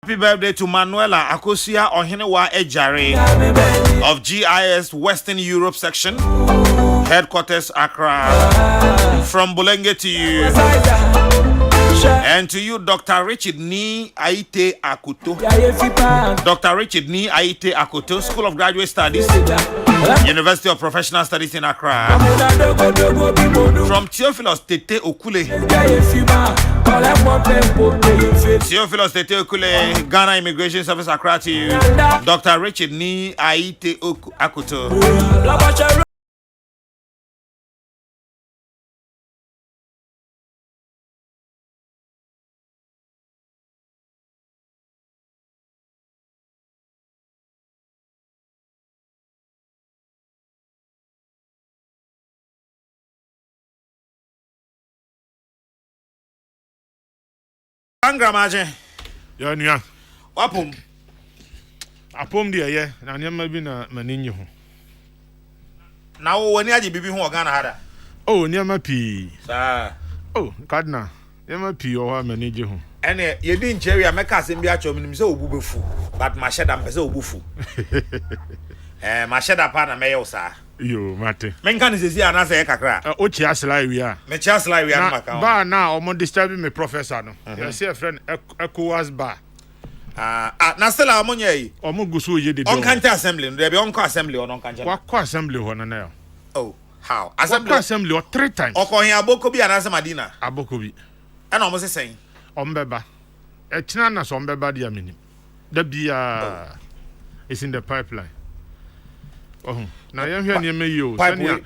Happy birthday to Manuela Akosia Ohinewa Ejare of GIS Western Europe section, headquarters Accra. From Bulenge to you. And to you, Dr. Richard Ni Aite Akuto. Dr. Richard Ni Aite Akuto, School of Graduate Studies, University of Professional Studies in Accra. From Theophilus Tete Okule. Theophilus Tete Okule, Ghana Immigration Service Accra to you. Dr. Richard Ni Aite Akuto. Angramaje. Ya nua. Wapom. Apom de ye na nyama bi na maninyi ho. Na wo wani aje bibi ho Ghana hada. Oh, nyama pi. Sa. Oh, kadna. Nyama pi o ha maniji ho. Ene ye di nchewi ameka asem bi acho minim se obubefu, but ma sheda mpese obufu. Ma sheda pa na meyo sa. Yo, mate. Menka ni sesi ana se kakra. O chi asla wi a. Me chi asla wi an maka. Ba na o mo disturb me professor no. You see a friend ECOWAS ba. Na still a mo nyai. O mo gusu ye de do. On kanta assembly, no be on ko assembly on kanta. Wa ko assembly ho na na. Oh, how? Assembly 3 times. O ko hin aboko bi ana se madina. Aboko bi. E na o mo se sen. O mbeba. E tina na so mbeba dia minim. Da bia is in the pipeline. Oh, na yɛn hwɛ nneɛma yi o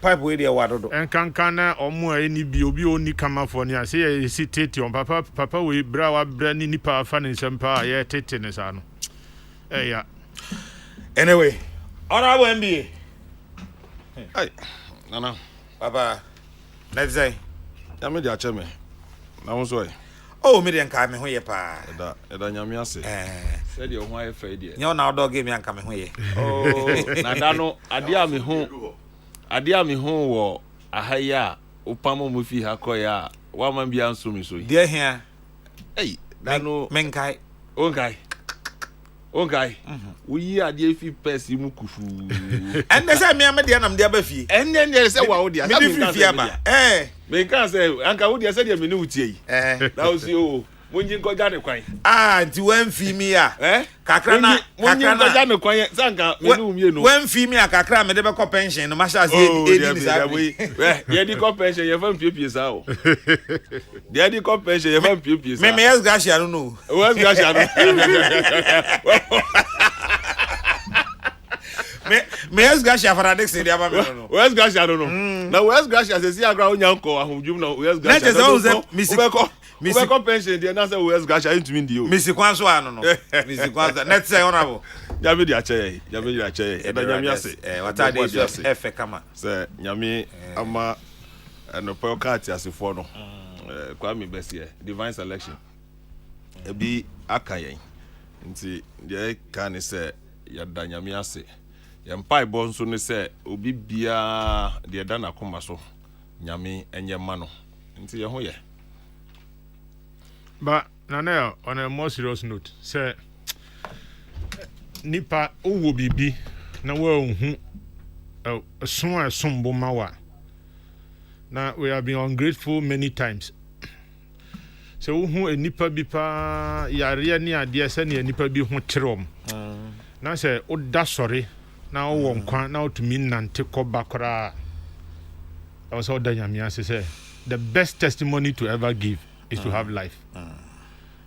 pipe we dey wadodo enkankan na ɔmo a ni bi obi oni kama fo ne ase yɛ si tete on papa we bra wa bra ni nipa afa ne nsɛm pa yɛ tete ne sa no ya anyway honorable MBA ai nana papa let's say ya me dia cheme na wo so ai oh me dey nka me ho ye pa eda nyame ase say dey ho aye fa dey nyo na odo game nka me ho ye oh na da no ade a me ho wo ahaya opamo mo fi ha koya wa man bia nso mi so yi dey here ei da no menkai onkai uyi ade fi pesi mu kufu ende say me am dey na me dey ba fie ende say wa wo dey me dey fie ba me kan say anka wo dey say dey me ni utie yi na o si o monji koja ne kwan nti wan fi mi a kakra na monji koja ne kwan sanka me ni umie no wan fi mi a kakra me dey be call pension no ma sha say edi mi sa we ye di call pension ye fa mpie sa o ye di call pension ye fa mpie sa me yes gracia no yes gracia no me yes gracia for adex dey aba me no yes gracia no na yes gracia say si agra onya nko ahunjum na yes gracia me say call pension dey na say yes gracia into me dey o me si kwan so anu no me si kwan net say honorable jabe di ache e da nyame ase wata dey so efe kama say nyame ama no podcast asefo no kwa me best divine selection e bi akayen nti dey kan say ya da nyame ase yempai bo nso ne se obi bia de da na koma so nyame enye ma no nti ye ho ye but na on a more serious note say nipa owo bibi na wa hu so mawa na we have been ungrateful many times so hu nipa bi pa yare ni ade se ne nipa bi hu trom na se o da sori na wo nkwa na otumi nante koba kora also da nyame ase say the best testimony to ever give is to have life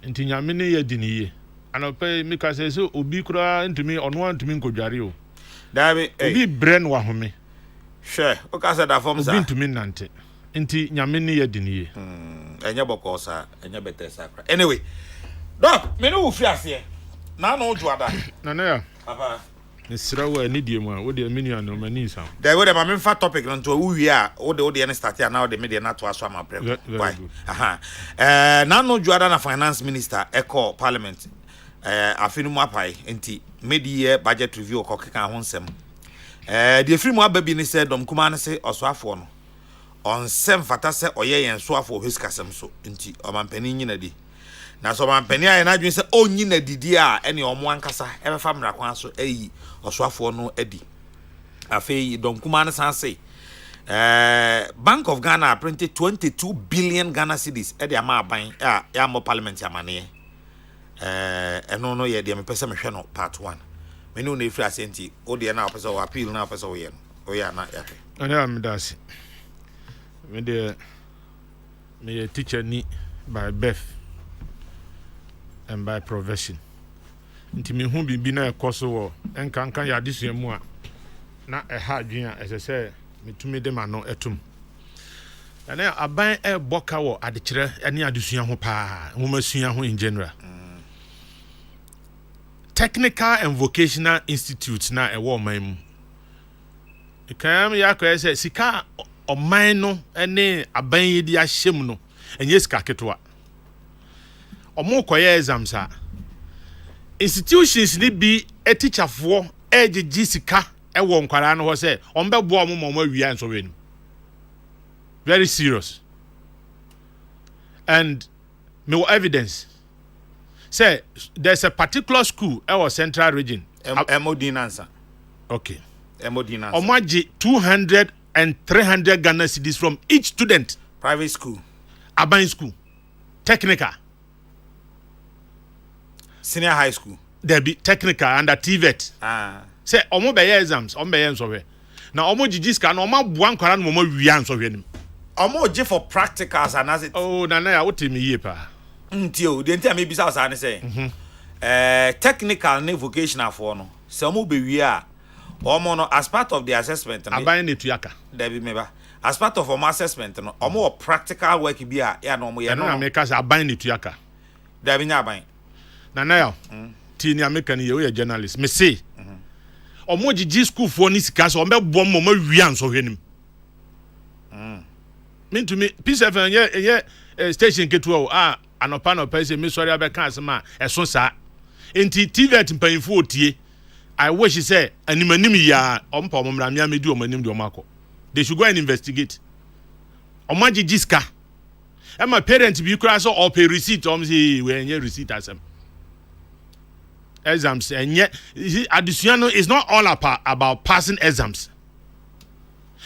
nti nyame ne ye diniye anope me ka say so obi kora ntumi ono ntumi nkodware o dabi obi brain wa home hwe o ka say da form sa obi ntumi nante nti nyame ne ye diniye enye bokosa enye betesa kra anyway doc me no ufri ase na no juada na ya papa Nisra wa ni die mu a wo de menu an ma ni sam. There we dey ma memfa topic no to wi a wo de ne start na wo de me de na to aso am prep. Why? Na no juada na finance minister eco parliament afinu mu apai enti mid-year budget review ko keka ho nsem. De free mu ababi ni se dom kuma ne se osoafo no. On sem fata se oye yen soafo hiskasem so enti o mampani nyina di. na so man pani aye na dwen se onyi na didi a ene omo ankasa e be fa mrakwan so ayi osoafo no adi afei donkuma na san say Bank of Ghana printed 22 billion Ghana cedis e de ama aban ya mo parliament amane eno no ye de me pese me hwe no part 1 me no na efri asenti o de na pese o appeal na pese o ye no o ya na ya hwe ana am dasi me de me teacher ni by birth and by profession nti me hu bibi na ekoso wo enkankan ya adesua mu a na ha adwen a ese metumi de ma no etum ana aban boka wo adekire ene adesua ho pa homasua ho in general technical and vocational institutes na ewo man mu ikam ya ko ese sika oman no ene aban yi di ahyem no enye sika ketwa omo koye exams a institutions ni bi teacherfo ejiji sika ewo nkwara no ho se ombebo omo mo awia nso weni very serious and me evidence say there's a particular school our central region MOD Nansa okay MOD Nansa omaji 200 and 300 Ghana cedis from each student private school Aban school technical senior high school there be technical under TVET say omo be exams omo be nso hwe na omo jijiska na omo boa nkwara no omo wia nso hwe nim omo je for practicals and as it oh na ya wotemi yie pa ntio de ntia me bisa o sa ne say technical and vocational for no se omo be wi a omo no as part of the assessment aban ne tuaka there be meba as part of our assessment no omo practical work bi a ya no omo ye no na me ka say aban ne tuaka there be nya aban na ya ti ni American ye we journalist me say omo jiji school for ni sika so omo bo mo ma wi anso hwe nim me to me peace fm ye station ketu anopa no pese me sorry abeka asema eso sa enti TVET mpanfo otie I wish say animanim ya ompa omomra me amedi omanim de omako they should go and investigate omo jiji sika e ma parent bi kura so or pay receipt say we enye receipt asem exams and yet additional is not all about passing exams.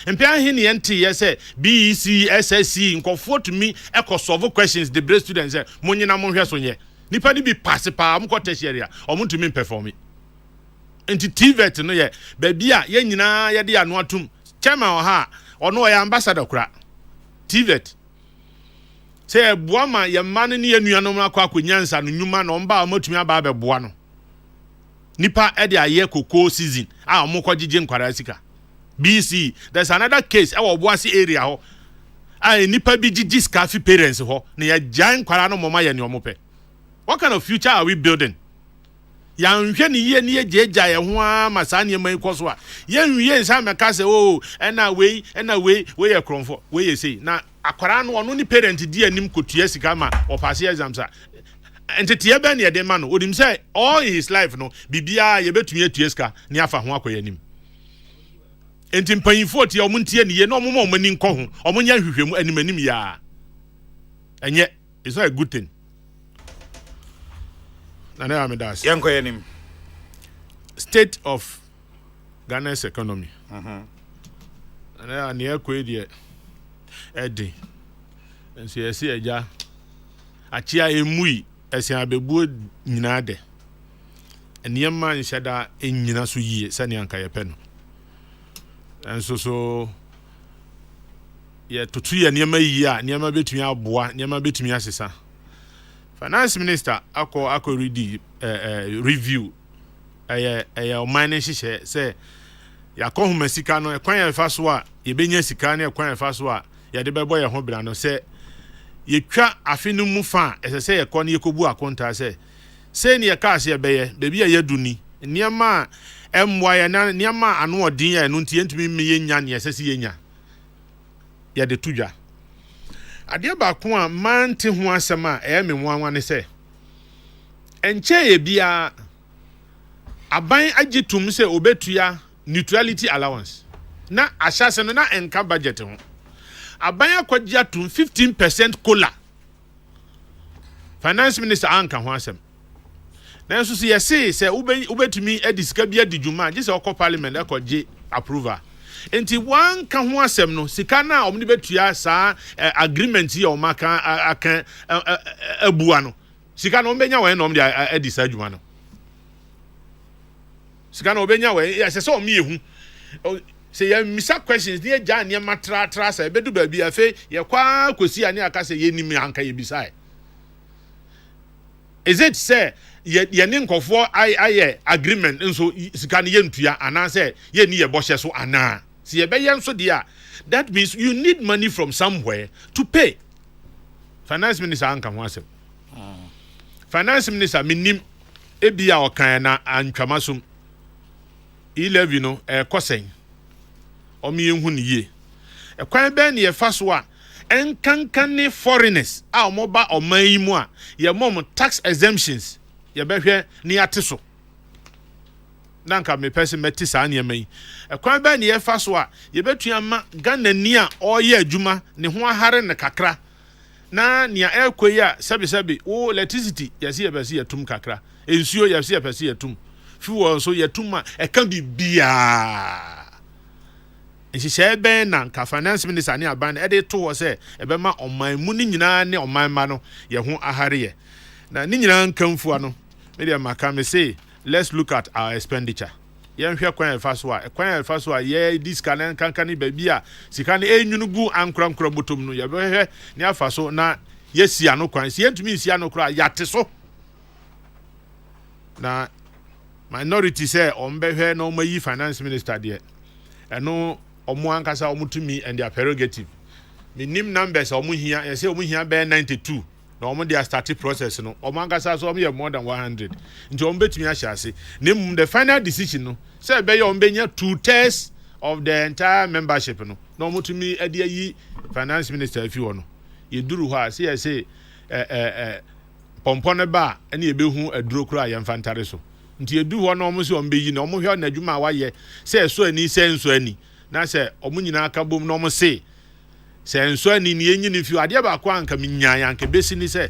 And Pierre Henny and T say BEC, SSC, and to me, echo solve questions the brain students say, Monina Monhasonye. Nipani be pass pa area or want to mean perform it. And to TVET no ye, baby, yenina yadi anuatum, chairman or ha, or no ambassador crack. TVET. Say, Buama, your man in your Nuanoma Quaquinans and Newman on Ba Motumia Babe Buano. Nipa edi aye Kokrokoo season omoko jije nkwara sika BC there's another case Boase area ho nipa bi jiji scaffy parents ho na ya jan nkwara no moma ye ne omope what kind of future are we building ya nhwe ne ye ne jeja ye ho amasa ne mai koso a ye nwie nsa meka se ena we ye kronfo we ye sei na akwara no ono ni parent di anim kotua sika ma o pass exams a and tie ben ye de man no odim say all his life no bibia ye betumi atueska ne afa ho akoyanim enti mpanyifo tie omuntie ne ye no omo omani nko ho omonya hwehwemu animanim ya enye it's not a good thing na na am das yankoyanim state of Ghana's economy na ne akwe die edi enso yesi eja achia emui esen abebuo nyina de eniyama nhyada enyina so yie sane anka ye pe no enso so ye tutu ye niyama yie a niyama betumi aboa niyama betumi asesa finance minister akọ review o mining hihye say yakọ homa sika no ekwan ye fa so a ye benya sika na ekwan ye fa so a ye de bebo ye ho bra no say yetwa afinu mu fa esese ye kọ na yekobu akonta say ne ye ka ase ye beye bebi ye yaduni niama emwa ye na niama anu odin ye no ntie ntumi meye nya ne esese ye nya ye de tudwa ade ba ko a mante ho asem a me nwanwa ne say enche ye bia aban agitum say obetua neutrality allowance na ahyase no na enka budget ho aban akwagia tum 15% kola finance minister anka ho asem na nso se yesi se ubetumi edisika bia di dwuma je se okọ parliament ekọje approval enti wanka ho asem no sika na omni betua saa agreement ye o maka aka abua no sika no ombenya wen no omdi edisa dwuma no sika no obenya wen ya se omi ehu se ya misa questions ne ja ne matra se bedu ba bi afi ye kwa kosi ani aka se ye nim anka ye bisai. Is it say ye ne nkofo aye agreement nso sika ne ye ntua ana say ye ni ye bohye so ana se ye be ye nso dia that means you need money from somewhere to pay. Finance minister anka ho asem finance minister minim ebia okan na antwamasum 11 no kosen omi ehun ne ye ekwan be ne ye fa so a enkankane foreigners a omoba oman yi mu a ye mom tax exemptions ye behwe ne ate so nanka me person meti sa ne mai ekwan be ne ye fa so a ye betua ma Ghana ni a oye adwuma ne ho ahare ne kakra na nia ekoyi a sebi o electricity yesi ye besi yetum kakra ensuo yesi ye besi yetum fuel so yetum a eka bibia nhihye ben na ka finance minister ne aban e de to ho se ebe ma oman mu ni nyina ne oman ma no ye ho ahare ye na ni nyina nkamfu ano me de maka me say let's look at our expenditure ye nhwe kwan efa so a ye discount kankan ba bia sika ne enwunu gu ankra botom no ye behwe ne afa so na ye sia no kwan si entumi sia no kra yate so na minority say ombehwe no mayi finance minister de eno omo ankasa omutumi and their prerogative minim numbers omuhia ye say omuhia be 92 na omo dia start process no omo ankasa so omo ye more than 100 nti omo betumi ahia ase nem the final decision no say be ye omo benya 2/3 of the entire membership no na omutumi ade yi finance minister afi wo no ye duru ho a say pompone ba ene ye behu aduro kura ye mfantare so nti edu ho na omo se omo beyi na omo hwe na adwuma waye say so ani say nso ani na say omo nyina aka bom na omo say nso ani ne yenyini fi ade ba kwa anka minyan anka besi ni say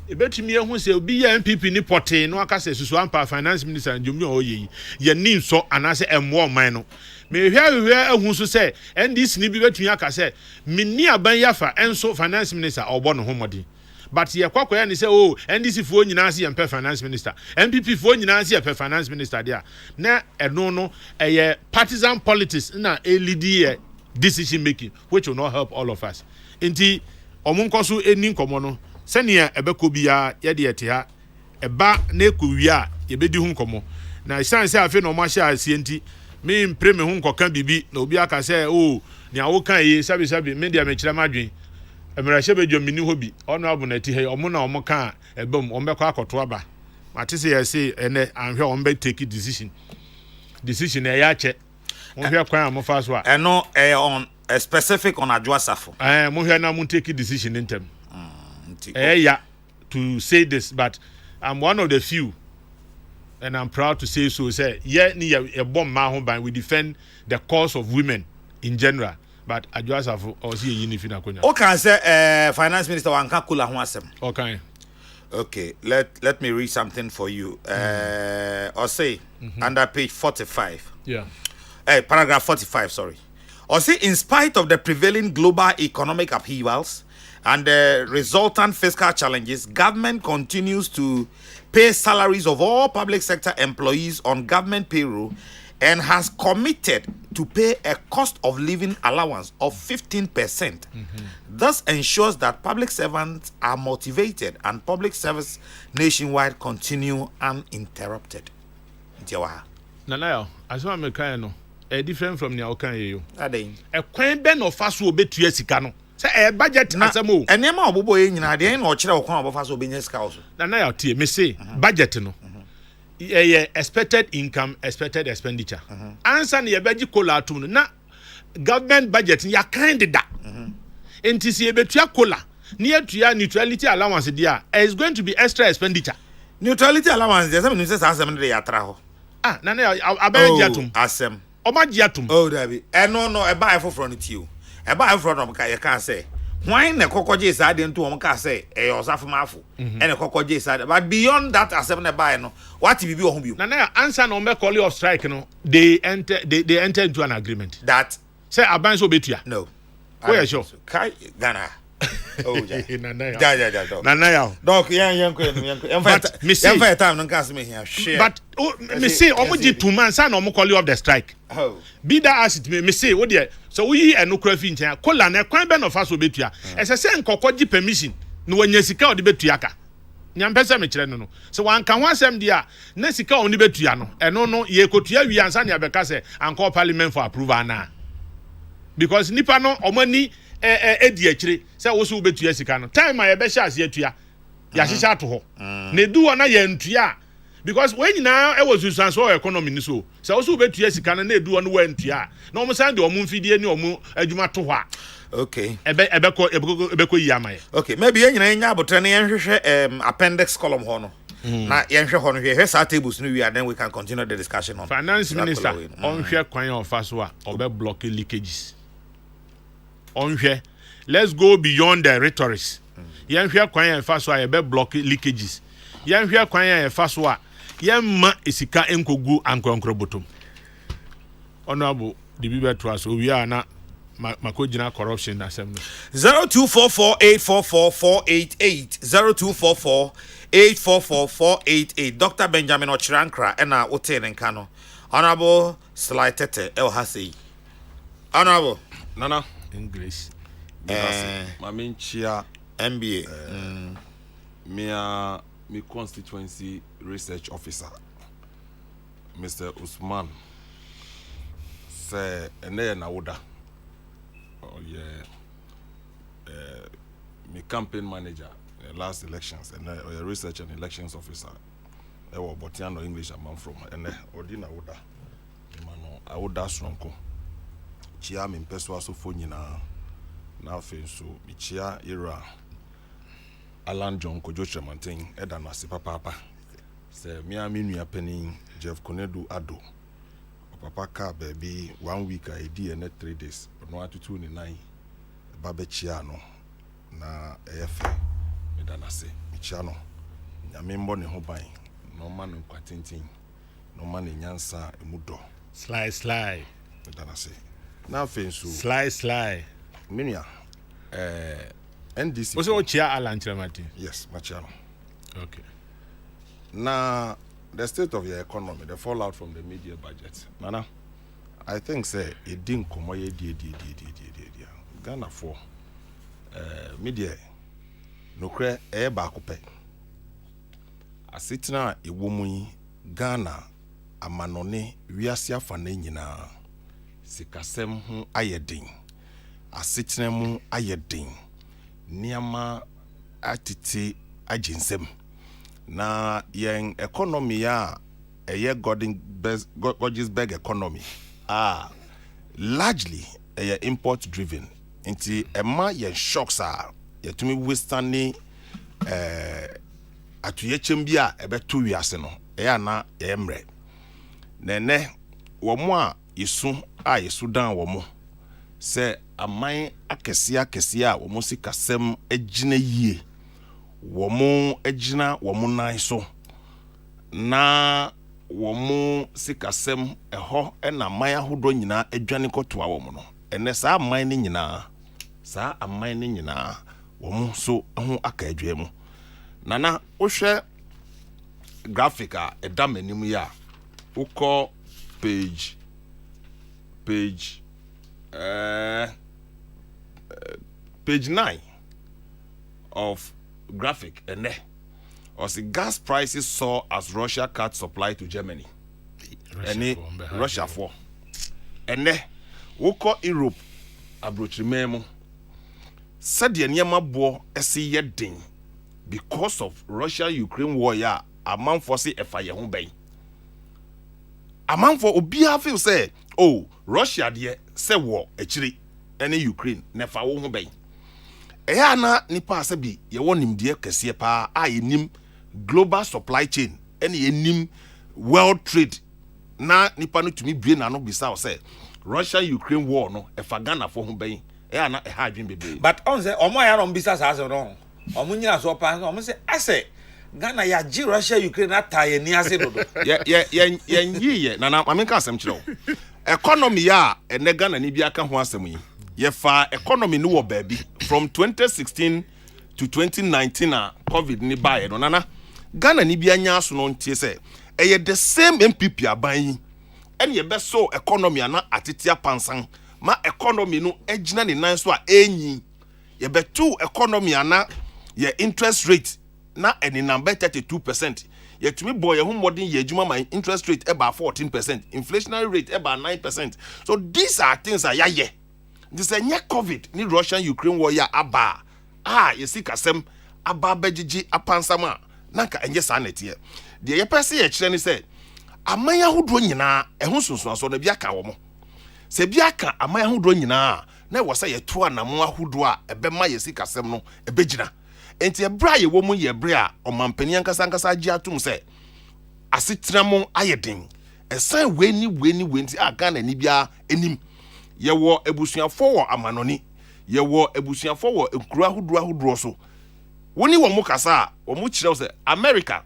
ebetumi ehu say obi ya MPP ni pote no aka say susu ampa finance minister njomni oyeyi ye ni nso ana say emwo man no me hwe ehu so say NDC ni bi betumi aka say minni aban yafa enso finance minister obo no homodi but ye kwakoya ni say oh NDC fo nyina ase yempe finance minister MPP fo nyina ase yempe finance minister dia na eno no eye partisan politics na lead decision making which will not help all of us enti omunkoso eni nkomo no senia ebeko bia ye de ete ha eba na ekowi a ye bedi hu nkomo na isan se afi no mo ahia ase enti me mpre me hu nkoka bibi na obi aka say oh ni awo kan yi sabi me dia me kire madwen emerahye bedwo mini hobi ono abunati he omo na omo kan ebam ombekọ akoto aba matese ye say ene anhwe ombe take decision e ya che mo hwe kwan am fa so a eno on a specific on adwasafo mo hwe na mo take decision intem ya to say this but I'm one of the few and I'm proud to say so say ni a bomb ma ho ban we defend the cause of women in general but adwasafo o see yi ni fi na konya o kan say finance minister wanka kula ho asem okay let me read something for you or say under page 45 paragraph 45 sorry or say in spite of the prevailing global economic upheavals and the resultant fiscal challenges, government continues to pay salaries of all public sector employees on government payroll and has committed to pay a cost of living allowance of 15%. Thus ensures that public servants are motivated and public service nationwide continue uninterrupted. Nanayo, as one mekano, different from the Okan. Ade. A coin ben of fast will be 2 years ago. Say a budget nasamo. And Nema Bobo in Adrian or Chira Okon of us will be in house. Nanayo, T, me say, budget no. Expected income, expected expenditure. Answer your budget cola to na government budget ya kind that. NTC betua cola near to your neutrality allowance there is going to be extra expenditure. Neutrality allowance, there's some ministers as them they are traho. Nana, I buy jatum. Asem. Oma jatum. Oh, Debbie. And no, a buy for front you. A buy from you can't say. why na kokoje side into one can say a osafumafo and a kokoje side but beyond that as seven buy no what if you home you na answer no me call of strike no they enter into an agreement that say aban so betua no oh yeah sure kai Ghana oh yeah nana nana ya donc yan fact time no can me here share but me say omoji 2 months na omo call of the strike oh be that as it me say wo there so we eno kra fi nchen kola na kwan be no fa so betua ese se nkokoji permission no wanya sika o de betua ka nyampese me kire no so wan kan ho asem dia na sika o ni betua no eno no ye kotua wi ansa na abeka se anko parliament for approval na because nipa no omani edi akire se wo so betua sika no time a ye be sha ase atua ya hihya to ho na du na ye ntua because when nyina e was susanso economy ni so wo so betua sika no na edu no wa ntua na omo san de omo mfidie ni omo adwuma to ho a okay ebeko yi amaye okay maybe yen nyina nya abotre na yen hwehwe appendix column ho no na yen hwe ho no hwe sa tables no we are then we can continue the discussion on finance minister on hwe kwan of faso a obe block leakages on hwe let's go beyond the rhetorics yen hwe kwan of faso a ebe block leakages yen hwe kwan of faso a yen ma esika enkogu ankonkro botom honorable the bibe to us we are na makojina corruption assembly 0244844488 0244844488 Dr. Benjamin Ochirankra ena wote nka no honorable Slightete el Hasei honorable nana English mami chia MBA me constituency research officer Mr. Usman say ene na woda oh yeah me campaign manager last elections and research and elections officer e wo botiano English am from ene odi na woda mano awoda sonko chia me mpeso asofo nyina na afenso me chia era Alan John Kojo Tremantin eda na se papa se me nua panin Jeff Konedu Ado papa ka baby 1 week I did and 3 days no atutu ni 9 baba chia no na efe me da na se chia no nyame mbo ne ho ban no ma no kwatintin no ma ne nyansa emudo sly me da na se na afenso sly minia NDC was o chia Alan Tremantin yes ma chia no okay na the state of your economy, the fallout from the media budget. Nana, I think say it didn't come away Ghana for media no cre back up. A sitina a woman Ghana a manone wiasia fane nyina sikasem ho ayedin a sitina mu ayedin niama atiti ajinsem na yen economy ya Gordonsburg economy largely import driven nti ema yen shocks yetumi withstanding atuyechem bia ebeto wiase no na emre nene womo a yesu dan womo se aman akese womo sikasem agina yie womo ejina womo nan so na womo sikasem eho na man ahodo nyina adwane kotoa womo no ene saa man ni nyina womo so ho aka adwe mu nana wohwe graphic a edam anim ya ukọ page 9 of graphic and the gas prices soar as Russia cut supply to Germany. Russia for woko Europe abrochimemo said the nyama bo esi yedin because of Russia-Ukraine war ya amount for say efa ye ho ben amount for obia feel say oh Russia de say war echiri ene Ukraine nefa wo ho ben eya na nipa asabi ye wonim de kese pa a yenim global supply chain ene yenim world trade na nipa no tumi bie na no bisa say Russia Ukraine war no efa Ghana for ho ben ɛyɛ na ɛha adwene bebree. But on say omo ya no bisa sa so no. Omo nyina so pa omo say ase Ghana ya ji Russia Ukraine ataye ni ase dodo. Ye na ameka asem kyerɛ wo. Economy ya ene Ghana ni bi aka ho asem yi. Ye fa economy no wo baabi from 2016 to 2019 COVID ni bae no nana. Ghana ni bi anya so no ntie sɛ ɛyɛ the same MPP aban yi. Ɛne ye beso economy ana atetia pansan. Ma economy no ejina ne nan so a enyi. Ye betu economy ana ye interest rate na any number 32%. Yet to me boy who modern ye juma my interest rate about 14%, inflationary rate about 9%. So these are things that yeah. This is nye COVID ni Russian Ukraine war ya aba. You see kasem aba bejiji apansama nanka enye sanet ye. De ye pese ye kire ni say amanya hodo nyina ehun sunsun so na bia ka wo mo. Se bia ka amanya hodo nyina na wo say ye to anamo ahodo a ebema ye si kasem no ebegina. Enti ebra ye wo mu ye bra omampani ankasa agi atum se asetena mo ayeden esan weni nti Ghana ni bia enim ye wo ebusuafo wo amanoni ye wo ebusuafo wo ekura hodro so woni wo mu kasa wo mu kire se America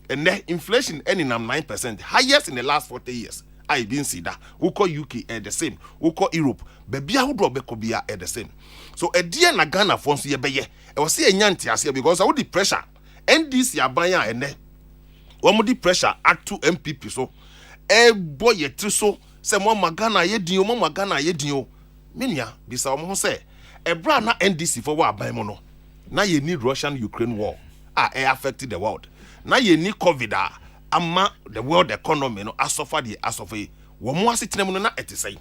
ene inflation eninam 9% highest in the last 40 years. I been see that. Uko UK the same. Uko Europe. Baby ahodo bekobia the same. So a dear na Ghana for so ye beye. E was say nyanti ase because I would the pressure. NDC abanya ene. One the pressure act to MPP so. E boy ye triso se mo magana ye din o mo magana ye din o. Minia bisa o mo say e bra na NDC for wa aban mo no. Na ye need Russian Ukraine war. E affected the world. Na ye need COVID ama the world economy no asuffer wo mo asetenam no na etesai.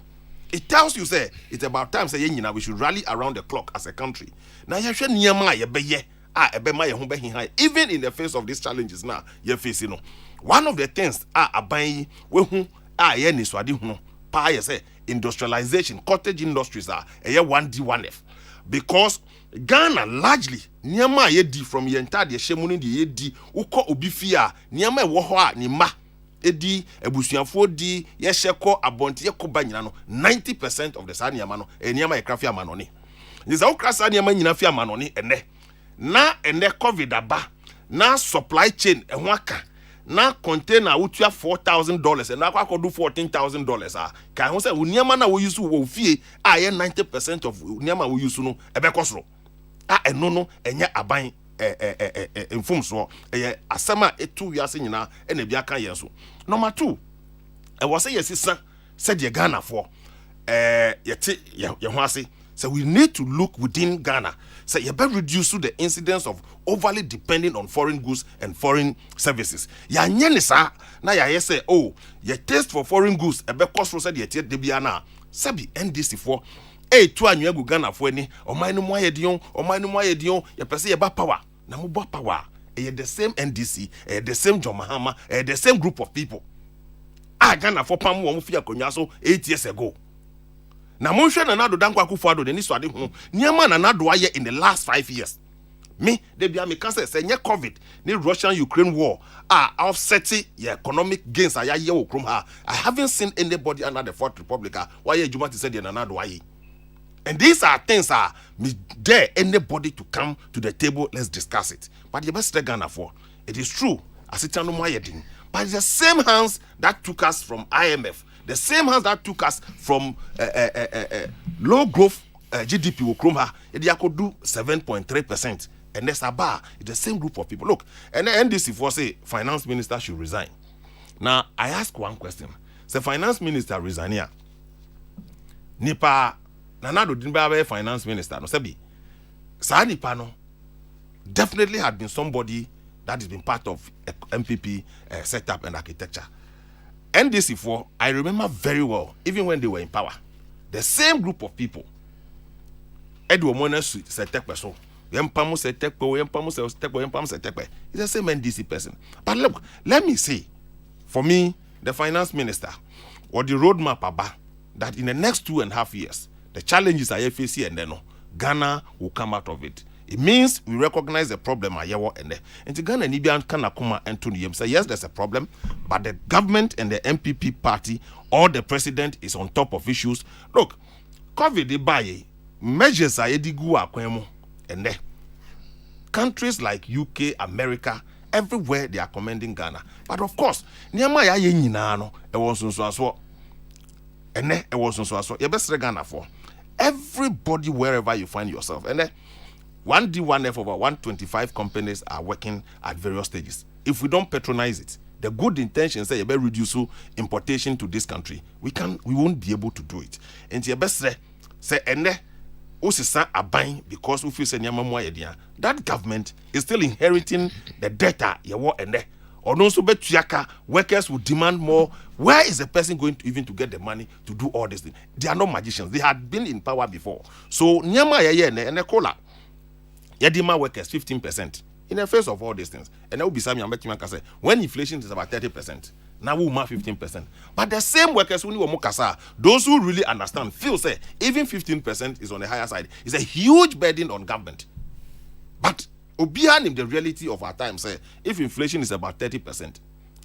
It tells you say it's about time say nyina we should rally around the clock as a country. Na ye hwe niam a ye beye ebema ye ho behin high even in the face of these challenges now ye face no. One of the things aban we hu ye ni swade hu pa ye say industrialization cottage industries ye 1D 1F because Ghana largely niama ye di from ye entire de hyemu ni de ye di ukọ obi fi a niama e wo ho a ni ma edi ebusuafo di ye hyekọ abonte ye koba nyina no 90% of the sa niama no niama ye krafi amanoni ni za ukrasa niama nyina fi amanoni ene COVID aba na supply chain e ho aka na container utua $4,000 and akwa do $14,000 ka ho say niama na wo use wo fie ye 90% of niama wo use no ebe kosoro eno no enye aban mfom so asema etu wiase nyina ena bia kan ye so. Number 2 e wo say yesisa said ye Ghana for yete ye ho ase. So we need to look within Ghana. So you better reduce the incidence of overly depending on foreign goods and foreign services. Ya nyene sa na ya say oh your taste for foreign goods ebe cost said ye tie de bia na sabi NDC for to anwa gu Ghana for ni oman no mo ayedion ye pese ye ba power na mo ba power the same NDC the same John Mahama the same group of people Ghana for pam wo mo fi akonwa so 8 years ago. Na monhwe na nado dankwa akufo de ni so ade ho niam na nado aye in the last 5 years. Me de bia me kan say nye COVID ni Russian Ukraine war offsetting your economic gains ayaye wo krom ha. I haven't seen anybody under the Fourth Republic why you juma to say de na nado aye. And these are things me dare anybody to come to the table, let's discuss it. But you best Ghana for it is true as it no more yedin. But it's the same hands that took us from IMF. The same hands that took us from low growth GDP will come here. It could do 7.3%. And that's about the same group of people. Look, and the NDC for say finance minister should resign. Now I ask one question. The finance minister resign here. Nipa Nanado didn't be finance minister. No sebi. Sa nipa no definitely had been somebody that has been part of MPP setup and architecture. NDC for I remember very well, even when they were in power, the same group of people. Edward Mona said tekpeso. Yempamu said tekpo, yempamu said tekpo, yempamu said tekpe. It's the same NDC person. But look, let me say, for me, the finance minister or the roadmap about that in the next 2.5 years, the challenges are facing and then Ghana will come out of it. It means we recognize the problem and the Ghana Nibian kana kuma and to say yes, there's a problem, but the government and the MPP party or the president is on top of issues. Look, COVID measures are edigu akwemo and countries like UK, America, everywhere they are commending Ghana. But of course, niyama ya ye nyina no e won so aso ene e won so aso ye best Ghana for everybody wherever you find yourself. And 1D1F over 125 companies are working at various stages. If we don't patronize it, the good intentions say you better reduce importation to this country, we won't be able to do it. And you best say ene usisa aban because we feel say nyama mo yedia. That government is still inheriting the data you want ene. Or no so betuaka workers will demand more. Where is the person going to even to get the money to do all this thing? They are not magicians. They had been in power before. So nyama ye ene kola. Yadima workers 15% in the face of all these things. And that will be something I'm betting say when inflation is about 30%, now we have 15%. But the same workers who mukasa, those who really understand, feel say even 15% is on the higher side. It's a huge burden on government. But behind the reality of our time say if inflation is about 30%,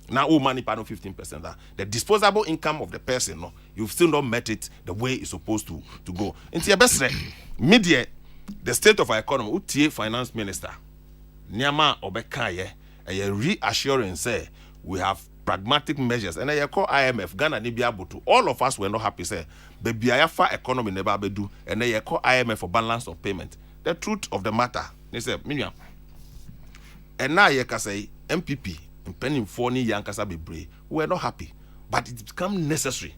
now money panel 15%. The disposable income of the person, no, you've still not met it the way it's supposed to go. Into your best media. The state of our economy, utie finance minister, Nyama Obekaye, a reassuring say we have pragmatic measures. And I call IMF, Ghana Nibiabu to all of us were not happy, say, but Biafa economy never be do, and I call IMF for balance of payment. The truth of the matter, they say, Miniam, and now you can say MPP, and penny 40 Yankasa be brave, we are not happy, but it become necessary.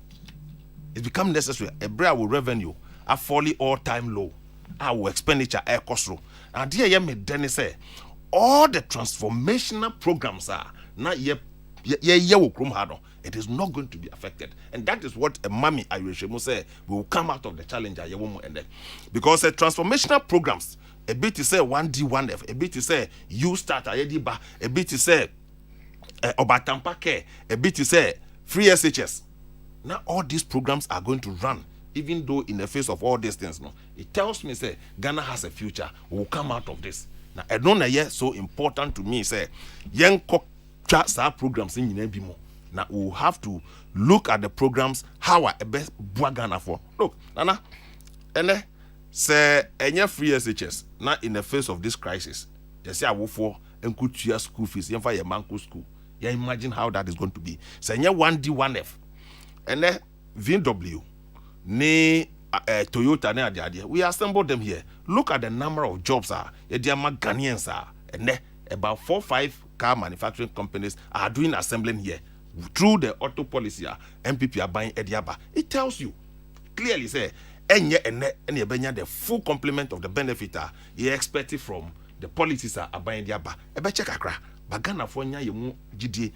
It become necessary. A brave revenue are falling all-time low. Our expenditure air cost low. And dear Yemi Denny say all the transformational programs are not yet it is not going to be affected. And that is what a mommy Irishemu say will come out of the challenge because transformational programs a bit to say 1D1F, a bit to say you start a bit to say Obatampa care, a bit to say free SHS. Now all these programs are going to run. Even though in the face of all these things, no, it tells me say Ghana has a future. We will come out of this. Now I don't know yet so important to me say young programs in Bimo. Now we will have to look at the programs how I best Ghana for. Look, Nana, and say any free SHS. Now in the face of this crisis, they say I will for and could share school fees. You find a manco school. You imagine how that is going to be. Say any 1D1F and then VW. Toyota we assembled them here. Look at the number of jobs Ghanaians and about 4-5 car manufacturing companies are doing assembling here through the auto policy. MPP are buying Ediaba. It tells you clearly say the full complement of the benefit you expect from the policies are buying Ediaba. Check but Ghana for GD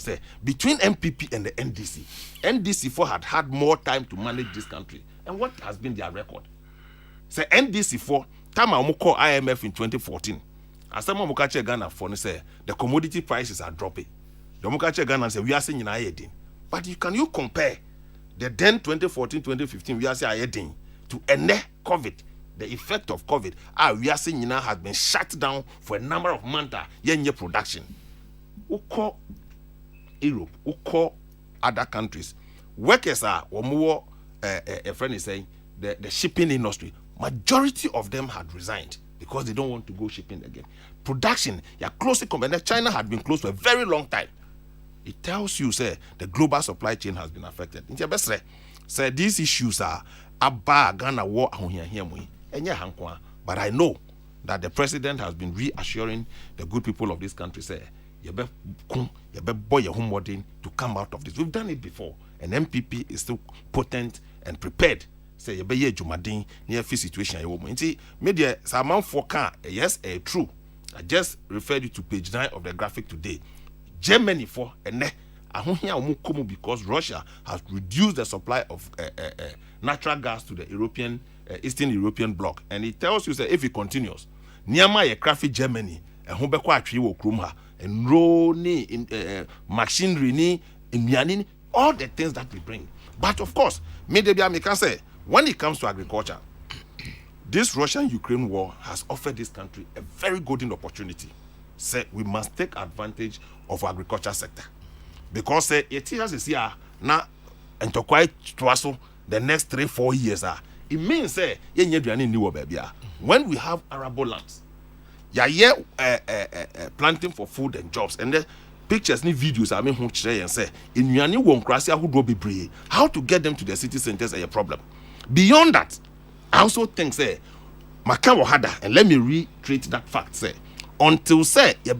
say between MPP and the NDC4 had more time to manage this country. And what has been their record? Say NDC4 time I call IMF in 2014. As some mukache Ghana for say the commodity prices are dropping. The mukache Ghana say we are seeing in Ayedin. But can you compare the then 2014-2015 we are seeing Ayedin to COVID? The effect of COVID, we are seeing now has been shut down for a number of months. Yenye production. Who call Europe? Who call other countries? Workers are or more. A friend is saying the shipping industry. Majority of them had resigned because they don't want to go shipping again. Production, closely compared. China had been closed for a very long time. It tells you, say, the global supply chain has been affected. In your best say these issues are about Ghana war here. But I know that the president has been reassuring the good people of this country, say, you better boy your homework to come out of this. We've done it before. And MPP is still potent and prepared. Say, you better Jumadin near face situation. You see, media, Saman for car, yes, true. I just referred you to page 9 of the graphic today. Germany for because Russia has reduced the supply of natural gas to the European Eastern European bloc, and it tells you that if it continues, Niama ye crafty Germany and Humbekwa tree will krumha and roni in machinery ni in all the things that we bring. But of course, maybe I can say when it comes to agriculture, this Russian-Ukraine war has offered this country a very golden opportunity. Say we must take advantage of agriculture sector because it has here now and to quite the next 3-4 years it means say yenye aduane ni wo baby a. When we have arable lands, planting for food and jobs, and the pictures ni videos I mean who and say in Yani won Krasia who do be how to get them to the city centers is a problem. Beyond that, I also think say Makawa Hada, and let me reiterate that fact say until say you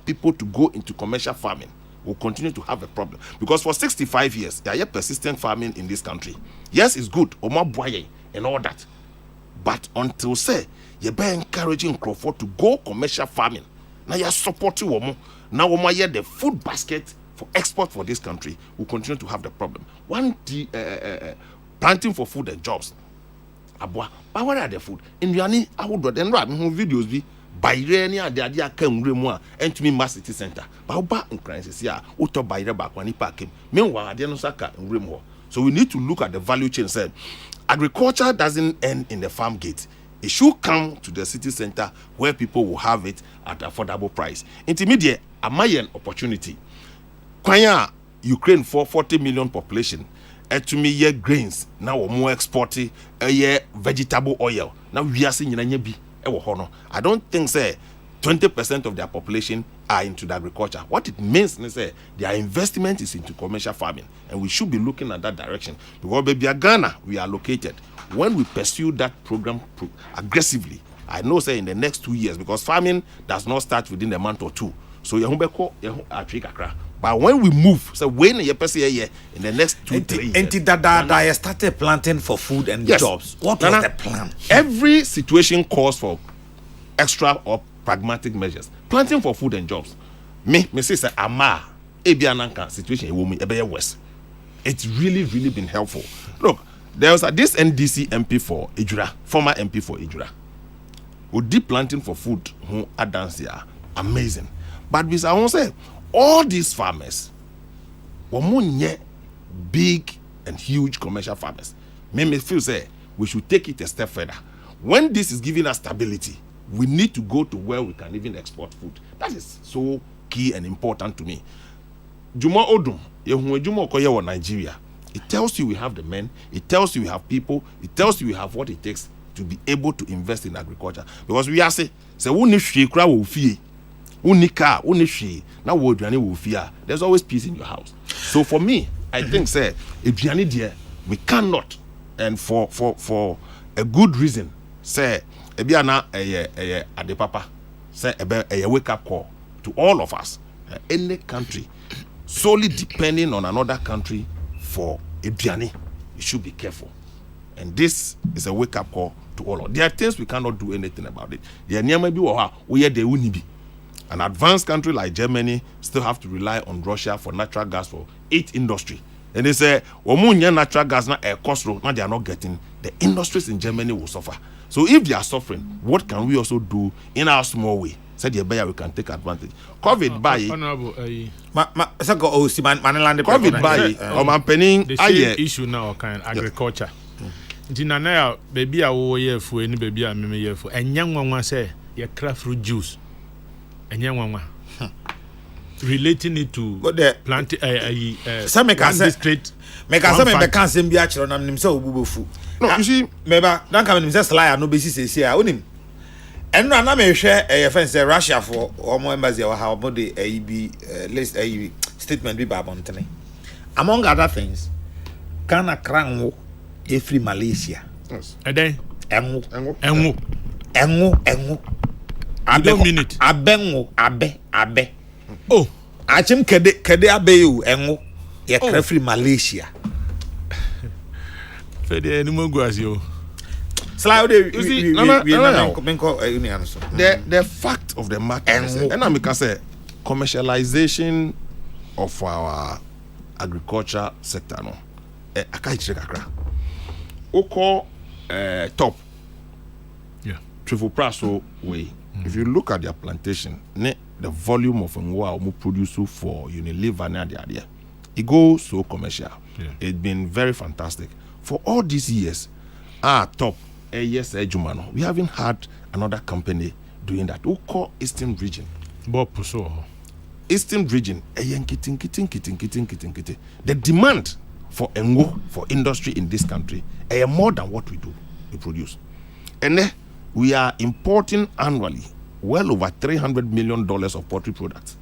people to go into commercial farming, we'll continue to have a problem. Because for 65 years, there is persistent farming in this country. Yes, it's good, and all that. But until say you be encouraging Crawford to go commercial farming, now you're supporting women. Now we hear the food basket for export for this country, will continue to have the problem. One planting for food and jobs. Abwa, but what are the food? In Yani, I would do then write videos be by Renia, the idea came remore and to me mass city center. But back in crisis, yeah, Uto by the back when he pack him. Meanwhile, the Saka and Remore. So we need to look at the value chain. Said agriculture doesn't end in the farm gate. It should come to the city center where people will have it at affordable price. Intermediate, a Mayan opportunity. Kwanya, Ukraine for 40 million population. To me, yeah, grains now we're more exporting vegetable oil. Now we are seeing I don't think say 20% of their population are into the agriculture. What it means is say their investment is into commercial farming, and we should be looking at that direction. Because baby Ghana, we are located. When we pursue that program aggressively, I know say in the next 2 years, because farming does not start within a month or two. So but when we move, so when you in the next 2 3 years, I started planting for food and jobs. What was the plan? Every situation calls for extra or pragmatic measures. Planting for food and jobs. Me say ama ebiananka situation worse. It's really been helpful. Look, there was this NDC MP for Ijura, former MP for Ijura, who did planting for food who are dancing amazing. But we say all these farmers were more big and huge commercial farmers. Me feel say we should take it a step further. When this is giving us stability, we need to go to where we can even export food. That is so key and important to me. Juma Odum, Juma Okoye Nigeria. It tells you we have the men, it tells you we have people, it tells you we have what it takes to be able to invest in agriculture. Because we are say who need shikra will fear. Unika, unishi, now will fear. There's always peace in your house. So for me, I think say dear, we cannot, and for a good reason, say ebiana ade papa, say a wake up call to all of us. Any country solely depending on another country for Ibiani, you should be careful. And this is a wake up call to all of us. There are things we cannot do anything about it. There may be where they will be. An advanced country like Germany still have to rely on Russia for natural gas for its industry. And they say, natural gas now cost now they are not getting. The industries in Germany will suffer. So if they are suffering, what can we also do in our small way? Said the buyer we can take advantage. COVID by COVID by penning the same issue now kind agriculture. Jinana baby a wo ye fu any baby a me ye fu. Enyanwa say ye craft fruit juice. Enyanwa. Relating it to plant some make us be actually on himself fu. No, you see, meba don't come him say slide no basis say onim. And na me hwe fence Russia for omo embassy or how about the AEB list AEB statement be babontene. Among other things, Ghana crown free Malaysia. yes. And then Engu. I don't mean it. Abe. Oh, Achim kede abe you engu. Ye free Malaysia. Fede any more go as you. The fact of the matter is, and I can say commercialization of our agriculture sector no Oko top triple praso way. If you look at their plantation, the volume of ngwa produce for Unilever and the idea, it goes so commercial. It's been very fantastic for all these years. Top yes, Jumano. We haven't had another company doing that. Who call Eastern Region? Eastern Region. The demand for Engo for industry in this country more than what we do. we produce. And then we are importing annually well over $300 million of poultry products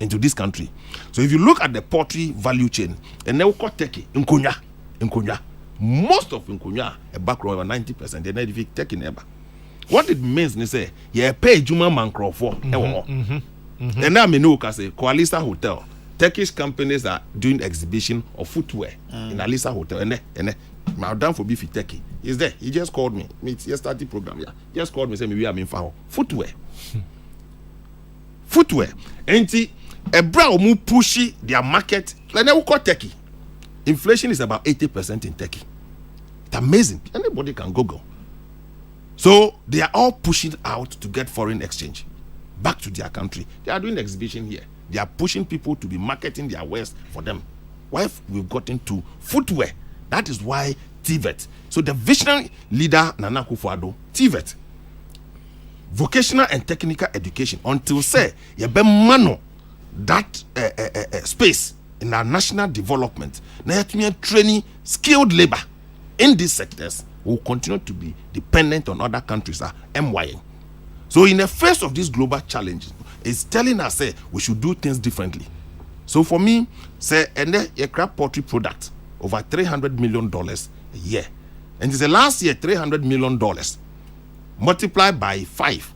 into this country. So if you look at the poultry value chain, and then we call Turkey, Nkonya, most of Nkonya, a background over 90%, they need to take in. What it means is say, yeah, pay Juma Mancro for. And now I know say Koalisa Hotel, Turkish companies are doing exhibition of footwear in Alisa Hotel. And Madam for Beefy Turkey is there. He just called me. It's yesterday program. Yeah, just called me saying maybe I'm in for footwear. Footwear. And a brown mu pushy their market. Like now we call Turkey. Inflation is about 80% in Turkey. It's amazing. Anybody can Google. So they are all pushing out to get foreign exchange back to their country. They are doing exhibition here. They are pushing people to be marketing their wares for them. Why we've gotten to footwear? That is why TVET. So the visionary leader Nana Akufo-Addo, TVET, vocational and technical education, until say you be mano that space in our national development. Now you training skilled labor in these sectors will continue to be dependent on other countries MYN. So in the face of this global challenge, it's telling us say we should do things differently. So for me, say and then a crab poultry product over $300 million a year. And it's the last year $300 million multiplied by 5.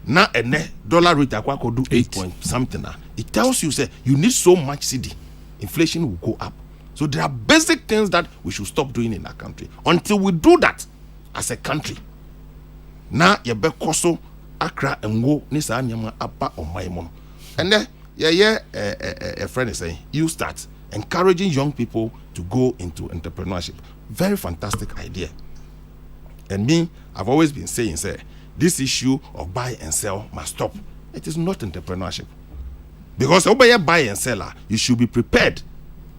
Now a dollar rate I could do 8 point something. It tells you say you need so much CD. Inflation will go up. So there are basic things that we should stop doing in our country. Until we do that as a country. Now you be koso Accra and go nisa nyama apa on my mom. And then a friend is saying you start encouraging young people to go into entrepreneurship. Very fantastic idea. And me, I've always been saying, say, this issue of buy and sell must stop. It is not entrepreneurship. Because over buy and seller, you should be prepared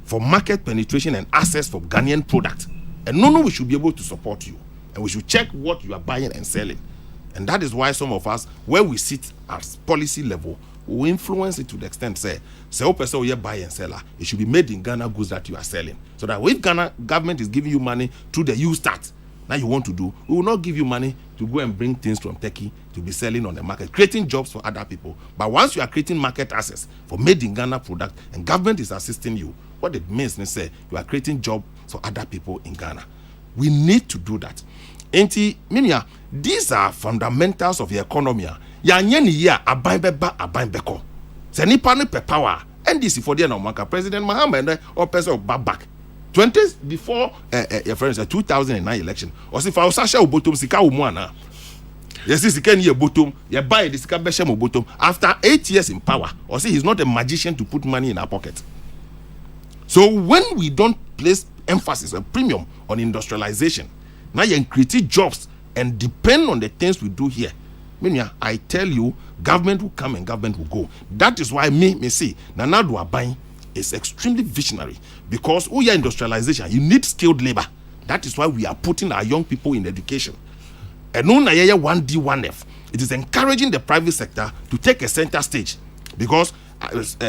for market penetration and access for Ghanaian product. And no, we should be able to support you. And we should check what you are buying and selling. And that is why some of us, where we sit at policy level, we influence it to the extent say person you buy and seller, it should be made in Ghana goods that you are selling. So that if Ghana government is giving you money through the you start, now you want to do, we will not give you money to go and bring things from Turkey to be selling on the market, creating jobs for other people. But once you are creating market access for made in Ghana product and government is assisting you, what it means is say you are creating jobs for other people in Ghana. We need to do that. Minia, these are fundamentals of the economy. Yanyeni ya abainbeba abainbeko. Se nipa ne pe power. NDC for the Namaka President Mahama or person of back. 20 before your friends 2009 election. Or if I was Sasha Obotum Sika Umwana. Yes, this can year bottom. You buy this Kabeshem bottom after 8 years in power. Or say he's not a magician to put money in our pocket. So when we don't place emphasis and premium on industrialization, now you create jobs and depend on the things we do here. I tell you, government will come and government will go. That is why me see Nana Abain is extremely visionary because we are industrialization. You need skilled labor. That is why we are putting our young people in education. And no 1D 1F. It is encouraging the private sector to take a center stage because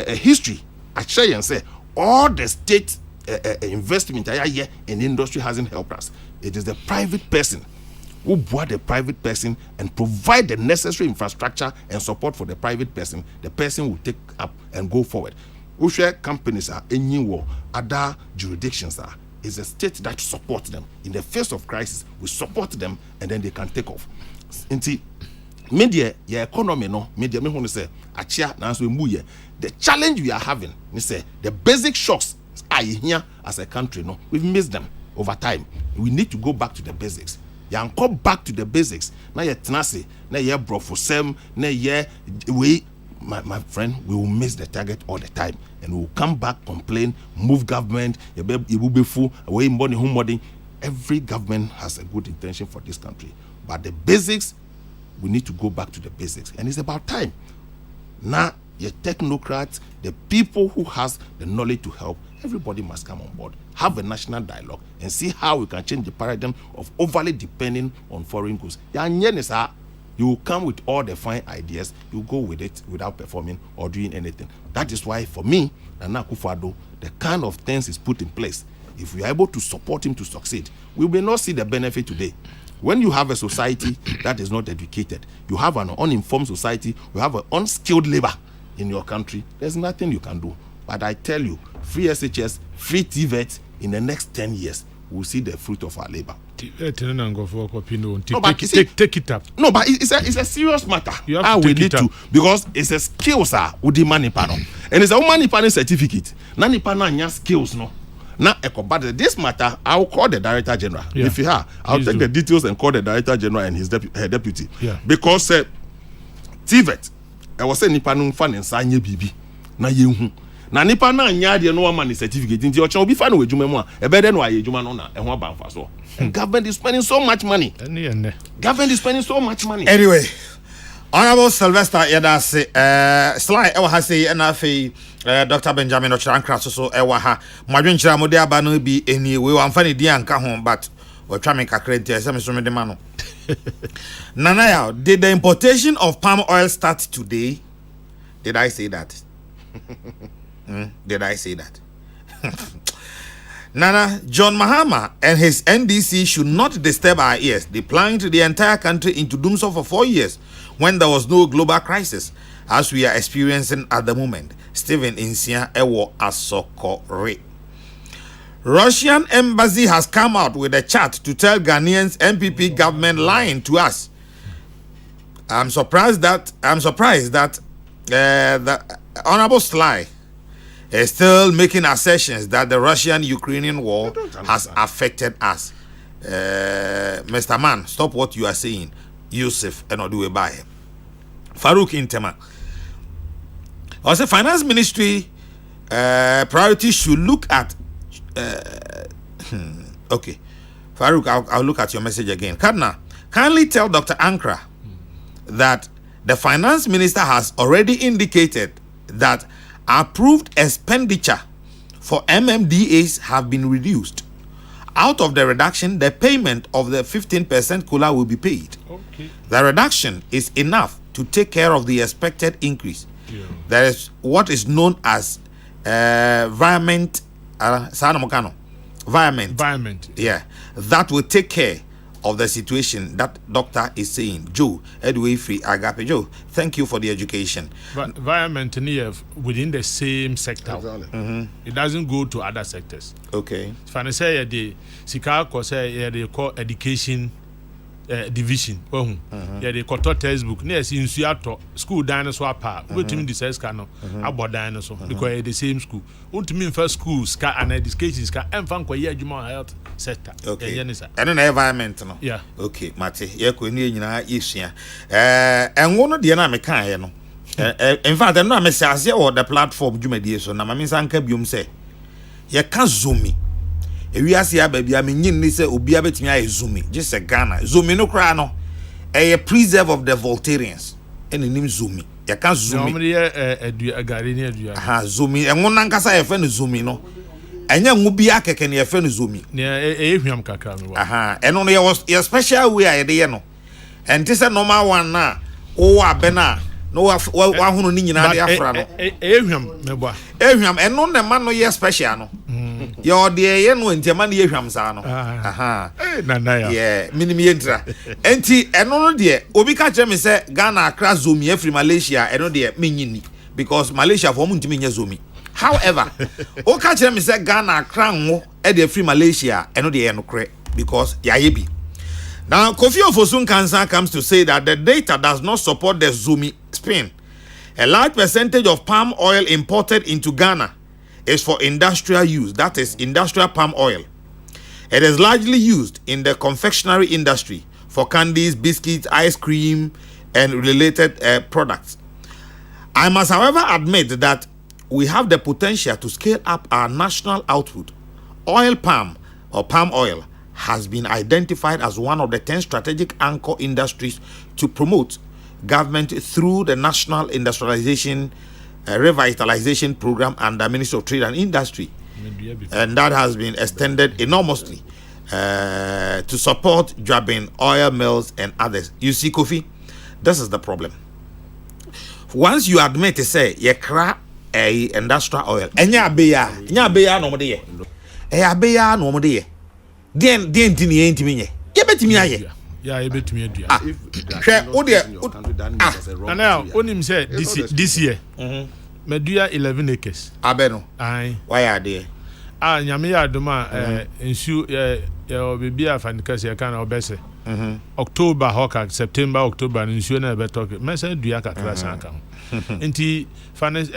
history I share and say all the state investment here in industry hasn't helped us. It is the private person who bought the private person and provide the necessary infrastructure and support for the private person. The person will take up and go forward. Share companies are any war, other jurisdictions are. It's a state that supports them. In the face of crisis, we support them and then they can take off. Inti media, your economy, no media. Me want to say, achia na we muye. The challenge we are having, me say, the basic shocks are here as a country. No, we've missed them over time. We need to go back to the basics. You come back to the basics. Now you're tenacity. Now you're brofosem. Now you're we. My friend, we will miss the target all the time, and we will come back, complain, move government. You will be full away money, home money. Every government has a good intention for this country, but the basics, we need to go back to the basics, and it's about time. Now, your technocrats, the people who has the knowledge to help, everybody must come on board, have a national dialogue, and see how we can change the paradigm of overly depending on foreign goods. You will come with all the fine ideas, you go with it without performing or doing anything. That is why, for me, Nana Akufo-Addo, the kind of things is put in place if we are able to support him to succeed, we may not see the benefit today. When you have a society that is not educated, you have an uninformed society, you have an unskilled labor in your country, there's nothing you can do. But I tell you, free SHS, free TVET, in the next 10 years, we'll see the fruit of our labor. No, but take it up. No, but it's a serious matter. You have to we take need it up. to, because it's a skills with the money panel. And it's a money panel certificate. Nani panel skills, no. Now, but this matter, I'll call the Director General. Yeah. If you have, I'll Please take do. the details and call the Director General and his her deputy. Yeah. Because TVET, I was saying nipa no fan and sign bibi na yehu. Na nipa na anya de no man certificate nti o chen obi fa no adwuma mu a e be de no aye adwuma no na e ho abanfa so. And government is spending so much money. Government is spending so much money. Anyway, Honorable Sylvester Yedase, Sly Ewa Hase, NFA, Dr. Benjamin Ochankra, so Ewa Ha, Madrin Chiramode Abano be any way, I'm funny Dian Kahon, but we're trying to make a credit, some instrument mano. Nanaya, did the importation of palm oil start today? Did I say that? Did I say that? Nana, John Mahama and his NDC should not disturb our ears. They plunged the entire country into doomsday for 4 years when there was no global crisis, as we are experiencing at the moment. Stephen Insia Ewo Asokore. Russian embassy has come out with a chart to tell Ghanaians MPP government lying to us. I'm surprised that the Honorable Sly is still making assertions that the Russian-Ukrainian war has affected us. Mr. Man, stop what you are saying. Yusuf and Oduwebaye. Farouk Intema. Also, Finance Ministry priority should look at. Okay, Farouk, I'll look at your message again. Kadna, kindly tell Dr. Ankra that the Finance Minister has already indicated that approved expenditure for MMDAs have been reduced. Out of the reduction, the payment of the 15% COLA will be paid. Okay. The reduction is enough to take care of the expected increase. Yeah. There is what is known as environment. Environment. Yeah, that will take care of the situation that doctor is saying. Joe, Edway Free Agape. Joe, thank you for the education. But environment within the same sector. Exactly. It doesn't go to other sectors. Okay. If I say the Sika say they call education division. They call textbook. Yes, in Suato school dinosaur park. Go to me the says cano about dinosaur because the same school. Want to mean first schools and education ska and fan kwa human health sector. Okay. And then environment no. Yeah. Okay, Mate. Ye ko ni nyina yesua. Enwo no de na me kan ye no. In fact, no me say ase o the platform dwumadie so na me sanka biom say ye ka zoomi. Ewiase ya babia me nyin ni say obi abetimi aye zoomi. Just a Ghana. Zoomi no kra no. A preserve of the Voltarians. Eni nim zoomi. Ye ka zoomi. No me agari ni adua. Ha zoomi. Enwo nankasa ye fe no zoomi no. Enya ngu bia keke ne ye fe no zoomi. Ne ehwam kakra me wa. Aha. Eno no ye special way aye de ye no. Enti se normal one na wo abena no wa hunu ni nyina de afra no. Ehwam me boa. Ehwam eno ne ma no ye special no. Yo de ye no enti ma no ye hwam sa no. Aha. Na ya. Yeah, minim ye ntra. Enti eno no de obi ka kire me se Ghana akra zomi afri Malaysia eno de menyini because Malaysia for mu ntimi nya zomi. However, o ka kire me se Ghana akra nwo e de afri Malaysia eno de ye no kre because ya ye bi. Now, Kofi Ofosun Kansa comes to say that the data does not support the Zoomi spin. A large percentage of palm oil imported into Ghana is for industrial use, that is, industrial palm oil. It is largely used in the confectionery industry for candies, biscuits, ice cream, and related products. I must, however, admit that we have the potential to scale up our national output. Oil palm or palm oil has been identified as one of the 10 strategic anchor industries to promote government through the National Industrialization Revitalization Program and the Ministry of Trade and Industry. And that has been extended enormously to support Jabin oil mills and others. You see, Kofi, this is the problem. Once you admit to say, you crack a industrial oil, and ya be ya no more. abeya no mo de ye den ntini ye ntimi nye ye betimi aye ya ye betumi adua hwe wo de and now onim say this year medua 11 acres abe no ai why are there nyame ya adoma ensu obebi afanika se kan obese October hoka September October nsuo na be talk mesa dua kakra sanka nti finance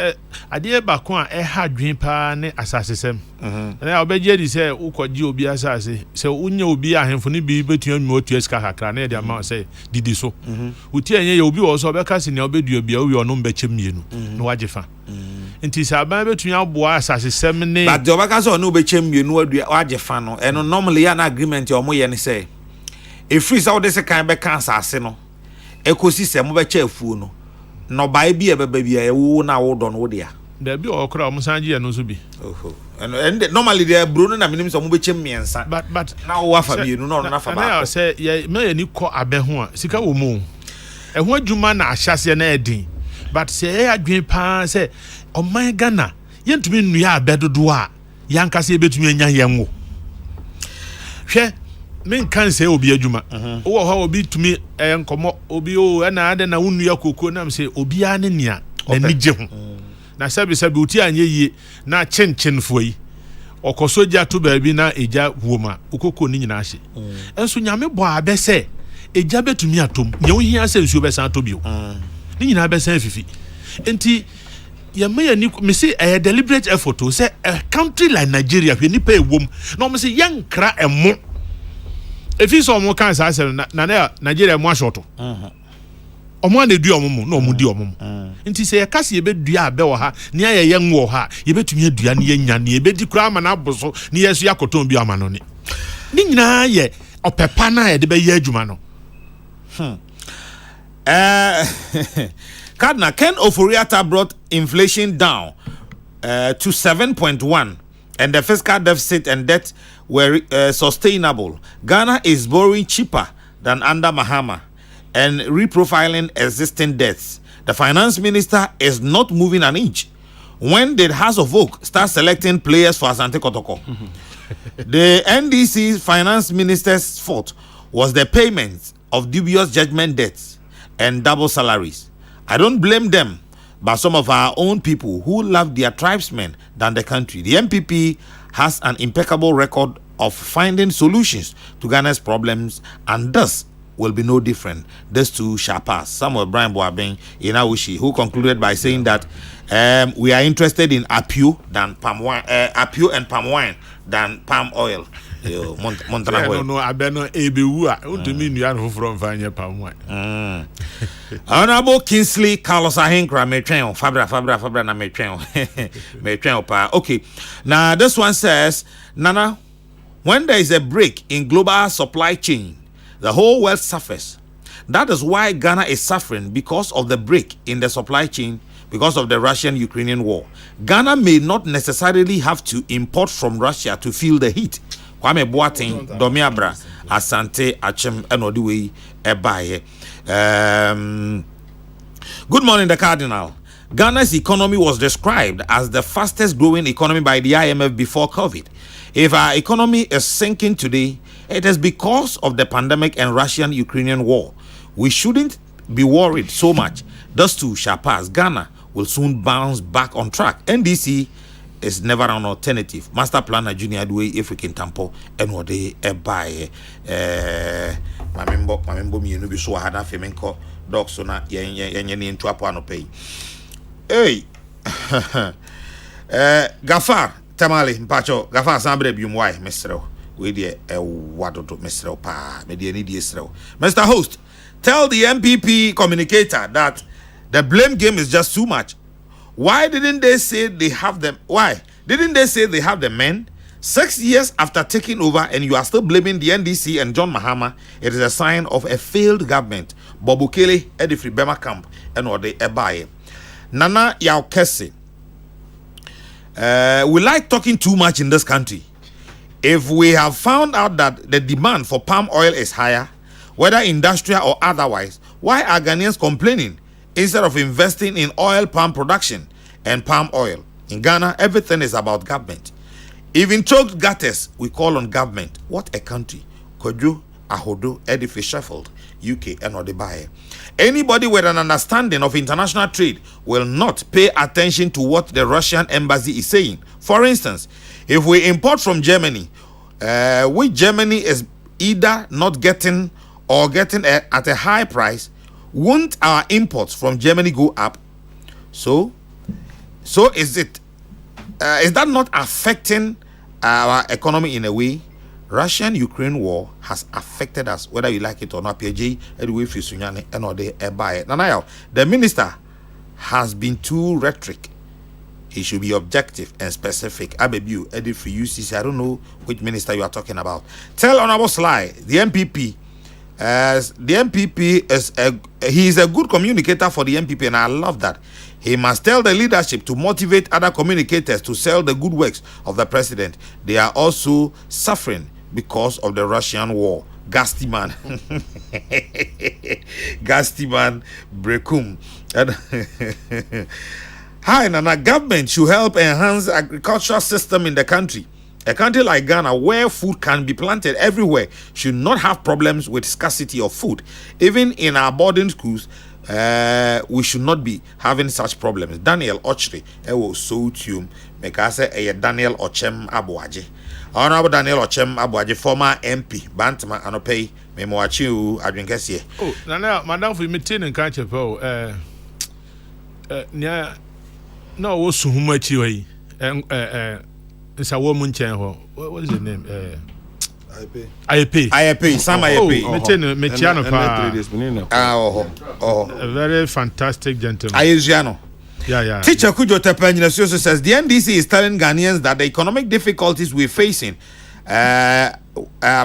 ade ba ko a ha dwen pa ne asasesem na obeje di se ukoji obi asase se unya obi ahemfo ne bi betua nwu otua ska kakra na de ama se didi so uti enye obi wo so obeka se ne obedua bia owi ono mbechem mienu na wajefa nti se aban betua aboa asasesem ne but obeka se ono obechem mienu adua wajefa no eno normally ya na agreement o mo ye ne se efiri sa wode se kan be kan asase no ekosi se mo be cha afuo no no bai bi e beba bi e wo na wo do no wo dia da bi okra mo sanje no so bi oho and normally the bro no na minim so mo be chem miensa but na wo afa bi no na fa ba na say ye me ni ko abe ho a sika wo mu e ho adwuma na ahyase na edin but say e adwen pa say o man Ghana yentumi nnua abedodo a yankase e betumi anya yenwo hwe men kan say obi adwuma wo ho obi tumi enkomo obi o na ade na wunua kokoo na say obi a ne nia na nije ho na sabi uti anye yie na chenchenfo yi okosoja to baabi na eja woma ukoko ni nyina ahye enso nyame bo abese eja betumi atom nye wo hia se nsuo besa atobio ni nyina besa fifi enti ya me say a deliberate effort to say a country like Nigeria hwe nipa ewom na me say yankra emo efi so mo kan sa asem na Nigeria mo ashoto omo na edu omo na omo di omo nti se ye kase ye bedua abe wo ha ne aye ye nwo ha ye betumi adua ne ye nya ne ye bedi kura ama na aboso ne yesu yakoton bi ama no ne ni nyina ye opepa na ye de be ye adwuma no Cardinal Ken Oforiatta brought inflation down to 7.1 and the fiscal deficit and debt were sustainable. Ghana is borrowing cheaper than under Mahama and reprofiling existing debts. The finance minister is not moving an inch. When did House of Oak start selecting players for Asante Kotoko? The NDC finance minister's fault was the payment of dubious judgment debts and double salaries. I don't blame them, but some of our own people who love their tribesmen than the country. The MPP has an impeccable record of finding solutions to Ghana's problems, and thus will be no different. This too shall pass. Samuel Brian Boabeng Inawushi, who concluded by saying that we are interested in apio than palm wine, apio and palm wine than palm oil. No, I be no ebewu a undumi nua no from vanya palm wine. Honorable Kingsley Carlos Ahenkra metwen Fabra na metwen pa. Okay. Now this one says, Nana, when there is a break in global supply chain, the whole world suffers. That is why Ghana is suffering because of the break in the supply chain because of the Russian-Ukrainian war. Ghana may not necessarily have to import from Russia to feel the heat. Kwame Boateng, Domiabra, Asante, Achem, Enodiwe, Ebaye. Good morning, the Cardinal. Ghana's economy was described as the fastest growing economy by the IMF before COVID. If our economy is sinking today, it is because of the pandemic and Russian-Ukrainian war. We shouldn't be worried so much. Those two shall pass. Ghana will soon bounce back on track. NDC is never an alternative. Master Planner Junior Adway, if we can tampo, and what they buy. Mamembo mi no bi so hada femenko dog so na yen into apano pay. Hey, Gafar Tamale Mpacho Gafar Sambre Bumwai, Mr. We dear wadodo Mr. Pa, Mediani Diesel. Mr. Host, tell the MPP communicator that the blame game is just too much. Why didn't they say they have them? Why didn't they say they have the men? 6 years after taking over, and you are still blaming the NDC and John Mahama. It is a sign of a failed government. Bobukele, Edifri Bema Camp, and what they ebaye. Nana Yaukese. We like talking too much in this country. If we have found out that the demand for palm oil is higher, whether industrial or otherwise, why are Ghanaians complaining instead of investing in oil palm production and palm oil? In Ghana, everything is about government. Even choked gutters, we call on government. What a country. Kojo, Ahodo, Edifice Sheffield, UK, and Odebaye. Anybody with an understanding of international trade will not pay attention to what the Russian embassy is saying. For instance, if we import from Germany, which Germany is either not getting or getting at a high price, won't our imports from Germany go up? So is that not affecting our economy in a way? Russian-Ukraine war has affected us, whether you like it or not. PG, the minister has been too rhetoric. He should be objective and specific. I don't know which minister you are talking about. Tell Honorable Sly, the MPP, he is a good communicator for the MPP, and I love that. He must tell the leadership to motivate other communicators to sell the good works of the president. They are also suffering because of the Russian war. Gasty man. Gasty man Brekum. Hi, Nana, government should help enhance agricultural system in the country. A country like Ghana, where food can be planted everywhere, should not have problems with scarcity of food. Even in our boarding schools, we should not be having such problems. Daniel Ochre, Sotium, Mekase, Daniel Ochem Abuaje. Honorable Daniel Ochem Abuaje, former MP, Bantama, Anopay, Memoachu, Adrinkesi. Oh, Nana, Madame, for meeting and catch up. No, what's so much you? It's a woman channel. What is the name? IAP, Sam IAP. A very fantastic gentleman. Ayesiano. Yeah. Teacher Kujo Tepenyi also says the NDC is telling Ghanaians that the economic difficulties we're facing are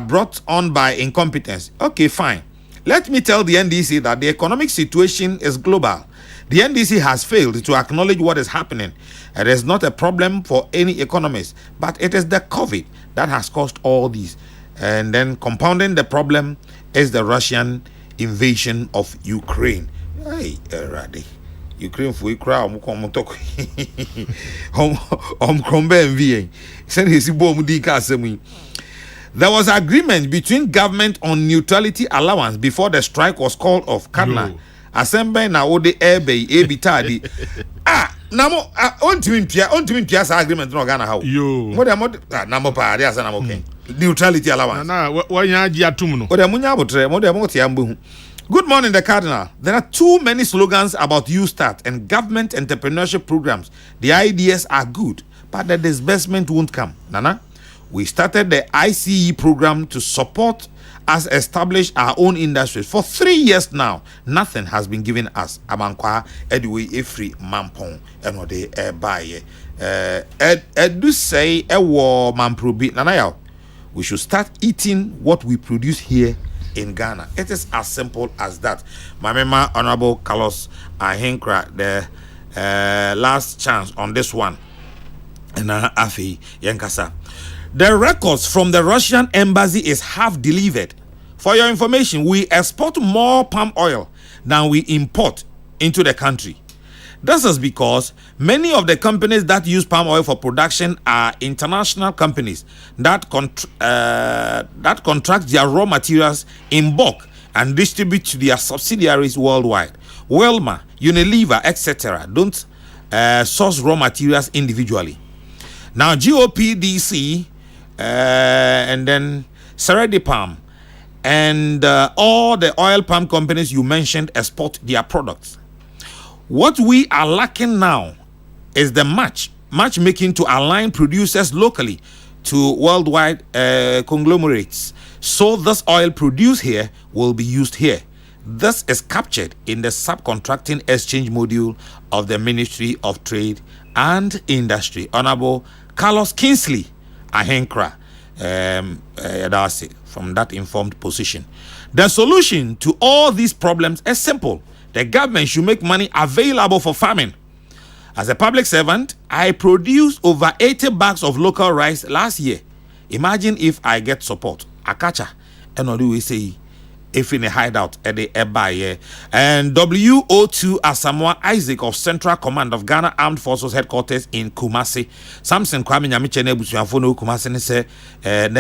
brought on by incompetence. Okay, fine. Let me tell the NDC that the economic situation is global. The NDC has failed to acknowledge what is happening. It is not a problem for any economist, but it is the COVID that has caused all these. And then compounding the problem is the Russian invasion of Ukraine. Hey, Radi. Ukraine for crowd. There was agreement between government on neutrality allowance before the strike was called off. Kadna. Assembly na ode ebe ebitadi. Namo on to impia agreement no Ghana how. Yo. Namo pa dia sa namo ken. Neutrality allowance. Na wanya agi atum no. Ode munya botre, mo. Good morning, the Cardinal. There are too many slogans about You Start and government entrepreneurship programs. The ideas are good, but the disbursement won't come. Nana, we started the ICE program to support us establish our own industries. For 3 years now, nothing has been given us. Amankwa, Edway, Efri, Mampong, and what they buy. Do say, war Mamprobi, Nanayao. We should start eating what we produce here in Ghana. It is as simple as that. My member, Honorable Carlos Ahenkra, the last chance on this one. And Afi Yankasa. The records from the Russian embassy is half delivered. For your information, we export more palm oil than we import into the country. This is because many of the companies that use palm oil for production are international companies that contract their raw materials in bulk and distribute to their subsidiaries worldwide. Wilma, Unilever, etc. don't source raw materials individually. Now, GOPDC and then Seredi Palm and all the oil palm companies you mentioned export their products. What we are lacking now is the matchmaking to align producers locally to worldwide conglomerates. So this oil produced here will be used here. This is captured in the subcontracting exchange module of the Ministry of Trade and Industry. Honorable Carlos Kingsley Ahenkra from that informed position. The solution to all these problems is simple. The government should make money available for farming. As a public servant, I produced over 80 bags of local rice last year. Imagine if I get support. Akacha, and we say, if in a hideout at the Ebaye. And WO2 Asamoah Isaac of Central Command of Ghana Armed Forces Headquarters in Kumasi. Samson Kwame Nyamiche Nebusuafono Kumasi say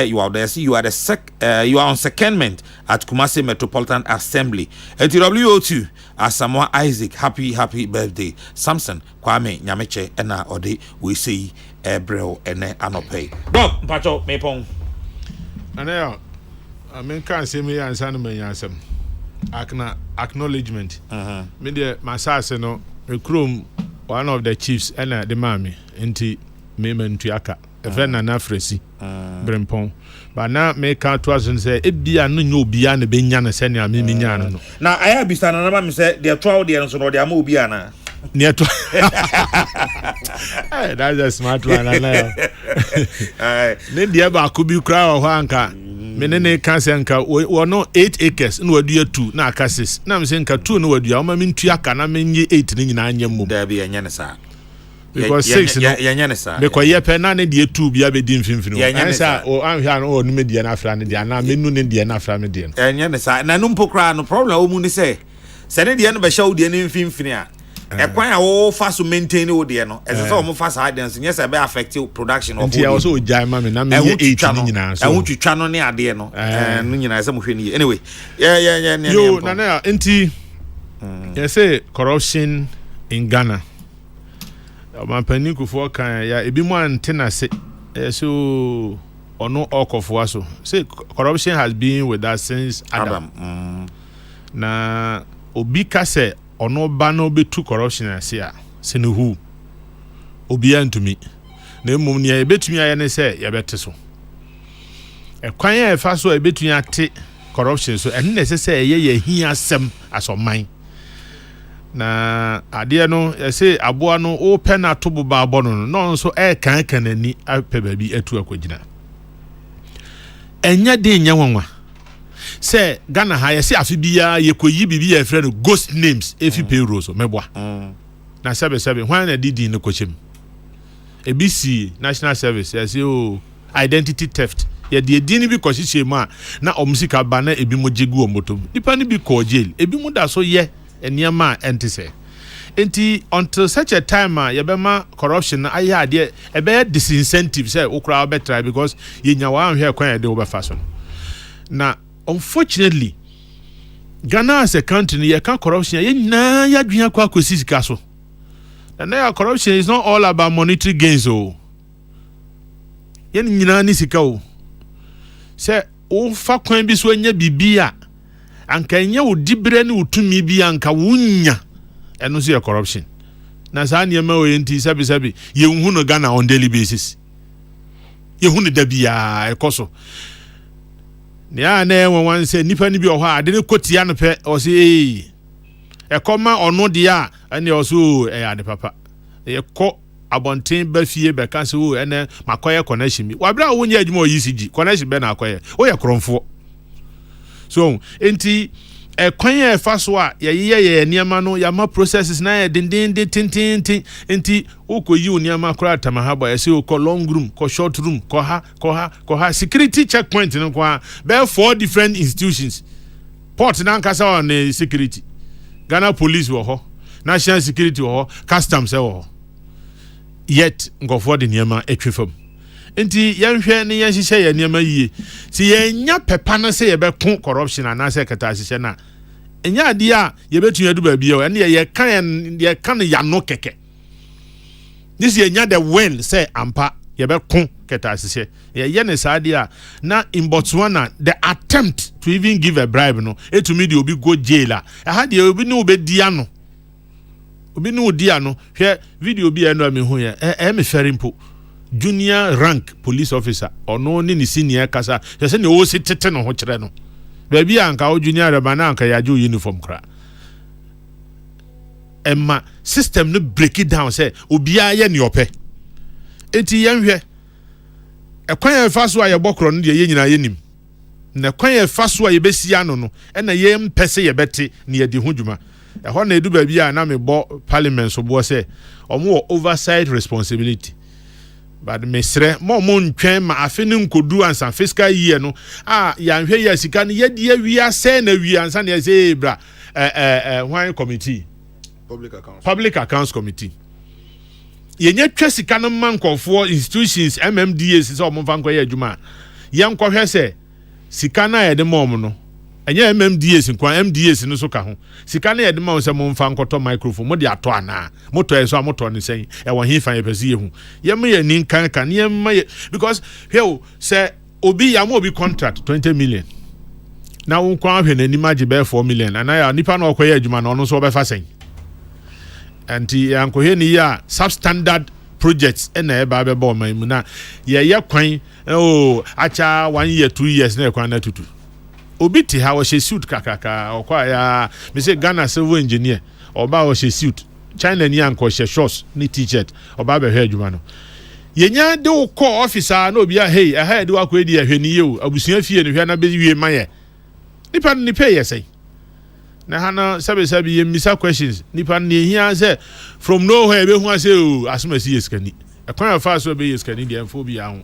you are there. See, you are you are on secondment at Kumasi Metropolitan Assembly. At WO2 Asamoah Isaac, happy birthday. Samson Kwame Nyamiche ena ode we see Ebrel ene anope. Dog Pacho Mepong. Anaya I mean can't say me answer me ansem. Akna acknowledgement. Me de masase no me krom one of the chiefs ena the mami enti me mentuaka. E friend na fresi. Brempon. But now me can't trust and say ebia no nyo bia na benya na senia me nya no. Na aya bisa na na me say they twa de so no de ama obi ana. Near to that's a smart one. I know. Need the eba could be crowd or hanka. Menene cancer we no 8 acres no we do 2 na cases. Na me say nka 2 no we do. Ma min tuaka na menye 8 ni nyina anyam mu. There be enya sa. Because 6 no enya sa. Because ye pe na ne de 2 bia be di mfimfini. Answer o anhwa no o no me de na afra ne de na menu ne de na afra me de. Enya sa. Na no mpokra no problem o mu ni say. Se ne de no be hya de ne mfimfini a. Ekwan a wo fa so maintain wo de no ese so mo fa sa dance yes e be affect production of wo also jai ma me na me 8 ni nyina so ehun twitwa no ne ade no no nyina ese mo hwe ni anyway yeah yo na enti you say corruption in Ghana ma paniku for kan ya ebi mo antena se so ono okofo aso say corruption has been with us since Adam. Na obi ka say ono ba no betu corruption asia se no hu obi antumi na emom ne ya betumi aye ne se ya bete so ekwan ya fa so ebetumi ate corruption so ene ne se ye hia asem asoman na ade no se aboa no o pe na to boba abono no nso kan kanani apɛ baabi atu akogina enya de nya wanwa say Ghana ha yesi afi bia yekoyi bibi ye frɛ no ghost names efi payroll so meboa na sebe hwan na didi no kwochem ebisi national service yesi o identity theft ye de edin bi kwosihye mu a na omsika ba na ebi mo jegu omotom nipa ni bi ko jail ebi mu da so ye eniema entise enti until such a time ye be ma corruption na aye ade e be disincentive say okra be try because ye nya wa hwe kwan ye de wo be fa so na unfortunately Ghana as a country you can corruption ye na ya dua kwa kosisika so and now corruption is not all about monetary gains oh ye nyina ni sika oh say o fa kwan bi so nya bibia anka nya wo dibre ne utumi bi anka wunya eno so ye corruption na sa ne ma o yenti sabi ye hu no Ghana on daily basis ye hu no da bia ekoso ya na enwe say nipa ni bi o ha ade ne kotia no pe o say ekoma ono dia ene o so ade papa e ko abonten ba fie be kan se o ene makoye connection mi wa bra wo nya adwuma o yisigi connection be na akoye o ye kromfo so enti ekwan ye fa so a ye niema no ya ma processes na ye dindin tintin enti ukoyi uniama kura tamahaba ya se ko long room ko short room ko ha security checkpoint no kwa be 4 different institutions port na nkasa on security Ghana police wo ho national security wo ho customs wo ho yet ngofo de niema etwefam enti yanhwe ne yanhye ye niema yie si yenya pepa no se ye be ko corruption ana se kata hye na enya ade a ye betu adu ba bia ene ye kan ya no keke this ye nya the win say ampa ye be ko keta hye ye ne saade a na in Botswana the attempt to even give a bribe no etumi de obi go jail a ha de obi ne obedi ano obi ne odi ano hwe video bi eno me hu ye me ferimpo junior rank police officer ono ni senior kasa se ne o sitete no ho kire no baby anka o junior rebana anka ya ju uniform kra emma system no break it down say obia ye ne ope enti yenhwe ekwan ye fa so a ye bokro no de ye nyina ye nim na kwan ye fa so a ye besia no na ye mpese ye bete ne ye di hodwuma ho na edu baby a na me bo parliament so bo say omo oversight responsibility but mesre mo ntwen ma afe ne nkodu ansa fiscal year no ya nhwe ya sika ne ye wi ase na wi ansa ne say bra why committee public accounts committee yenye twa sika no mankofo institutions MMDAs se o mo fanko ye adwuma yem kohwe se sika na ye de mom no enye MMDAs nkwa MDAs no so ka ho sika na ye de mom se mo mfa nkoto microphone mo de ato ana moto eso amoto ne sen e wo hifan ye pese ye hu yem ye nin kan yem because here say obi ya mo obi contract 20 million na won kwa hwe na nima je be 4 million ana ya nipa na okoye adwuma na ono so obefa sen anti yankohe ni ya substandard projects na eba be bo man mu na ye kwan acha 1 year 2 years na kwan na tutu obi ti ha wo she suit kakaka okwa ya me say Ghana civil engineer oba wo she suit China ni anko she shorts ni t-shirt oba be hwe adwuma no yenya de wo call officer na obi a hey ahead wa ko edi ahwe ni ye o abusua fie ne hwe na be wie maye nipa ni pay yesay na hana sabi ye misa questions nipa ni hia say from nowhere be hu say o asumasi yeskani ekwan afa so be yeskani de enfo bi ahun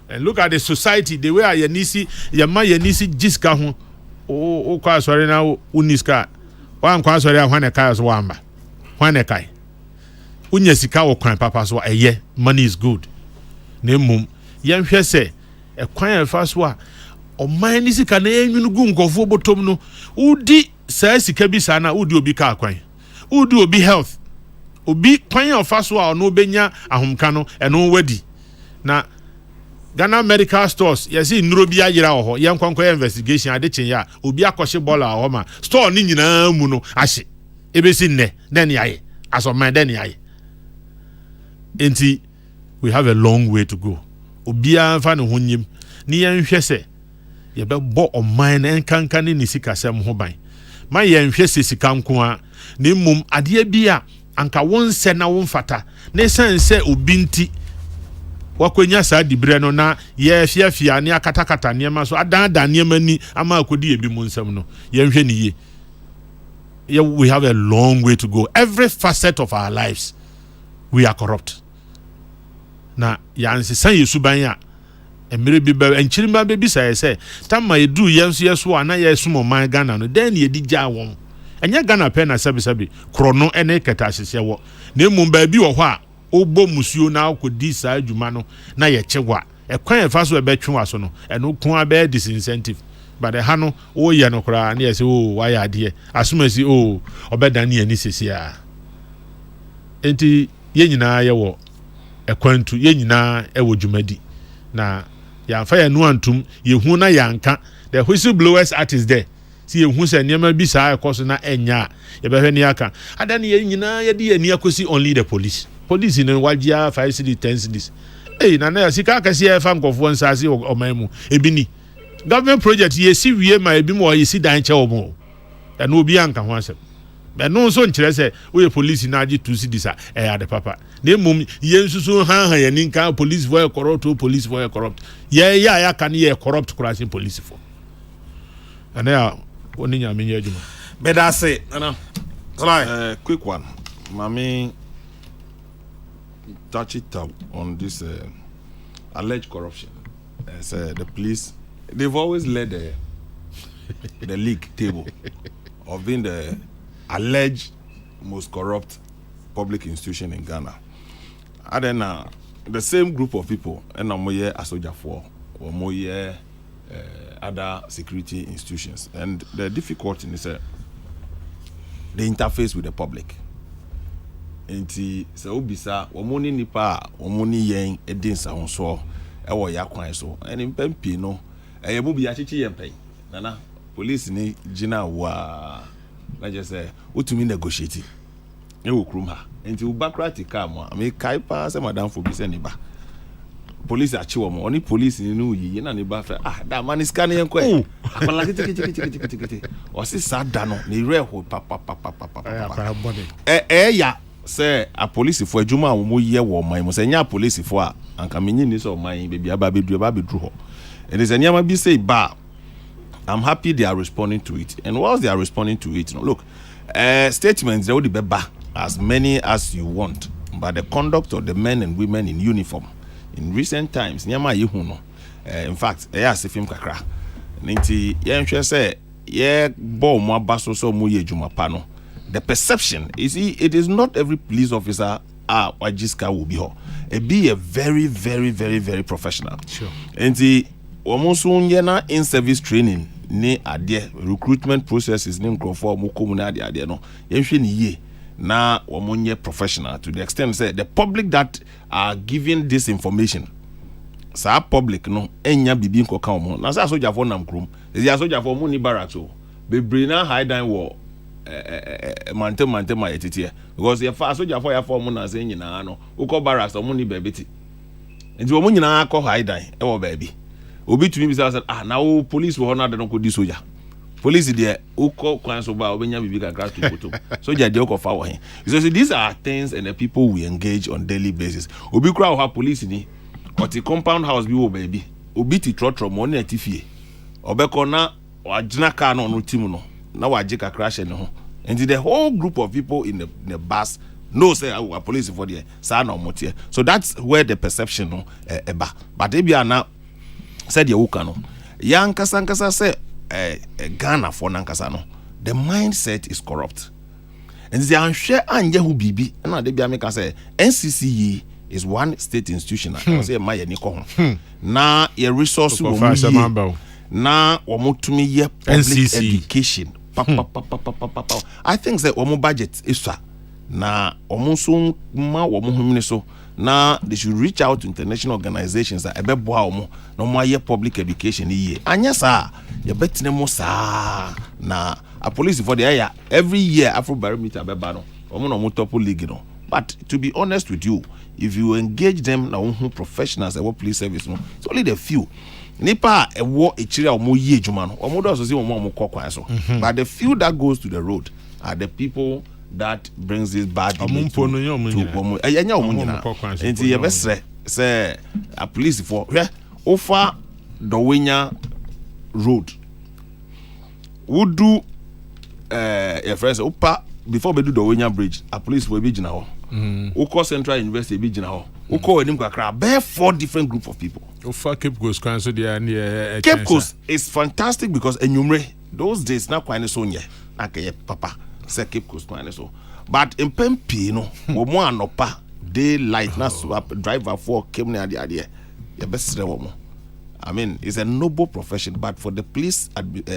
and look at the society the way ayanisi yanisi jiska ho o kwa sorry na uniska wan kwa sorry ahwane kai so wamba hwane kai unya sika wo kwan papa so eye money is good na mum yanhwe se ekwan afa so a o man ni sika na enwunu gu nkofo botom no udi sa sika bi sa na udi obi ka kwan udi obi health obi kwan afa so a no benya ahomka no eno wadi na Ghana medical stores yesi nnuro bi ayira ho ye nkwankwa investigation ade chen ya obi akoshe bola ho ma store ni nyina mu no ahye ebesi nne den yaye asoman den yaye enti we have a long way to go obi anfa ne honyim ni yen hwese ye be bo oman na enkanka ni sika sem ho ban ma yen hwese sika nko a ne mum ade bia anka wonse na wonfata ne sense obi nti wakwenya sa dibre no na ye fiafia ne akatakata niema so adanda niema ni ama akodi ebi mu nsam no ye nhwe ni ye we have a long way to go. Every facet of our lives we are corrupt na ya nsesa yesu ban ya emere bi ba enchirima be bi sa say tamma edu yenso yeso ana yeso mo man Ghana no den ye digya won enya Ghana pe na sabi krono ene keta asese wo na emu ba bi wo ho a obo musuo na akodi sa adwuma no na ye chewa ekwan efa so ebetwe waso no eno ko abe disincentive but the hano o ye no kra na ye se o why ade asumasi o obedan ne ani sesia enti ye nyina ye wo ekwantu ye nyina e wo dwumadi na ya fa ya no antum ye hu na yanka the whistleblowers artist there si ye hu se niam bi sa ekoso na enya ye be hwe ni aka adan ye nyina ye di ani akosi only the police in wajia 5 city 10 cities na sika akasi e fa nkofo nsase o maimu ebini government project ye si wie ma ebi mo ye si dan che omo e no obi anka ho asem be no so nkire se we police na agi 2 cities ya de papa na mum ye nsusu han ya ninka police voice corrupt ye ya kan ye corrupt crossing police for and ya oni nya menye adwuma be da say na quick one mami touch it up on this alleged corruption. The police, they've always led the league table of being the alleged most corrupt public institution in Ghana. And then the same group of people, and I'm here as soldier for or more other security institutions. And the difficulty is the interface with the public. Enti se obisa omoni nipa omoni yen edinsa honso e wo yakwan so eni mpampi no e mu bi achichi yempen nana police ni gina wa na je say utumi negotiate e wo krum ha enti ubacratic am me kai pa se madam for bi se ni ba police achi wo mo oni police ni no yi na ni ba fa da man scan yen ko e akala kiti o si sada no ni re ho pa ya say a police for adwuma a mo ye wo man mo say nya police for a anka menyi ni so man baby aba bedru ho and is anyama bi say ba I'm happy they are responding to it, and whilst they are responding to it, look, statements they will be as many as you want, but the conduct of the men and women in uniform in recent times nyama ye hu no in fact say film kakra nti ye nhwe say ye bo mo abaso so mo ye adwuma pa no the perception is it is not every police officer wajiska will be ho be a very very very very professional sure nti omo so nye na in service training ni ade recruitment processes ni nkrofo mo komu na ade no ye nhwe ni ye na omonye professional to the extent say the public that are giving this information sa public no enya bibi nkoka omo na sa soldier for nam krom e soldier for mo ni barracks o bebre na high down wo mante ma yetitie because ye fa soldier for ya for mo na say nyina no ukọ barracks omo ni bebeti nti omo nyina akọ high down e wo baby obi tumi bi say na wo police wo na de no ko di soldier police there uko kwan so ba obenya bibi kakra to photo so je dey okofa wo hen so these are things and the people we engage on daily basis obi kura wo ha police ni oti compound house bi wo baby obi ti trotro mo na atifie obeko na wagina car no team no na waje kakra hye ne ho and the whole group of people in the bus no say our police for there sa na omotie so that's where the perception no eba but e bia na said ye wuka no yankasa say Ghana for nankasa no the mindset is corrupt and the anhwe anye hu bibi na de bia me ka say NCCE is one state institution say ma ye ni ko ho na your resource wo mu na wo mutumi ye public education I think say wo budget is na wo so ma wo himni so na they should reach out to international organizations that ebeboa omo no mo aye public education ye anya sa ye betine mo sa na a police for the area every year Afro barometer beba no omo no mo top league no but to be honest with you if you engage them na who professionals at police service no it's only the few nipa ewo echire omo ye adwuma no omo do so se omo kokwan so but the few that goes to the road are the people that brings this bad image to enya omunyina enti ye besre say a police for ofa Dowenya road would do your friends opa before we do Dowenya bridge a police for be gina ho uko Central University be gina ho uko enim kakra be 4 different group of people ofa Cape Coast kwan so there near Cape Coast is fantastic because enumere those days na kwan so nye akaye papa say Cape Coast kwan so but in Pempi no wo mo anopa daylight na swap driver for came near the idea ye best wo mo I mean it's a noble profession but for the police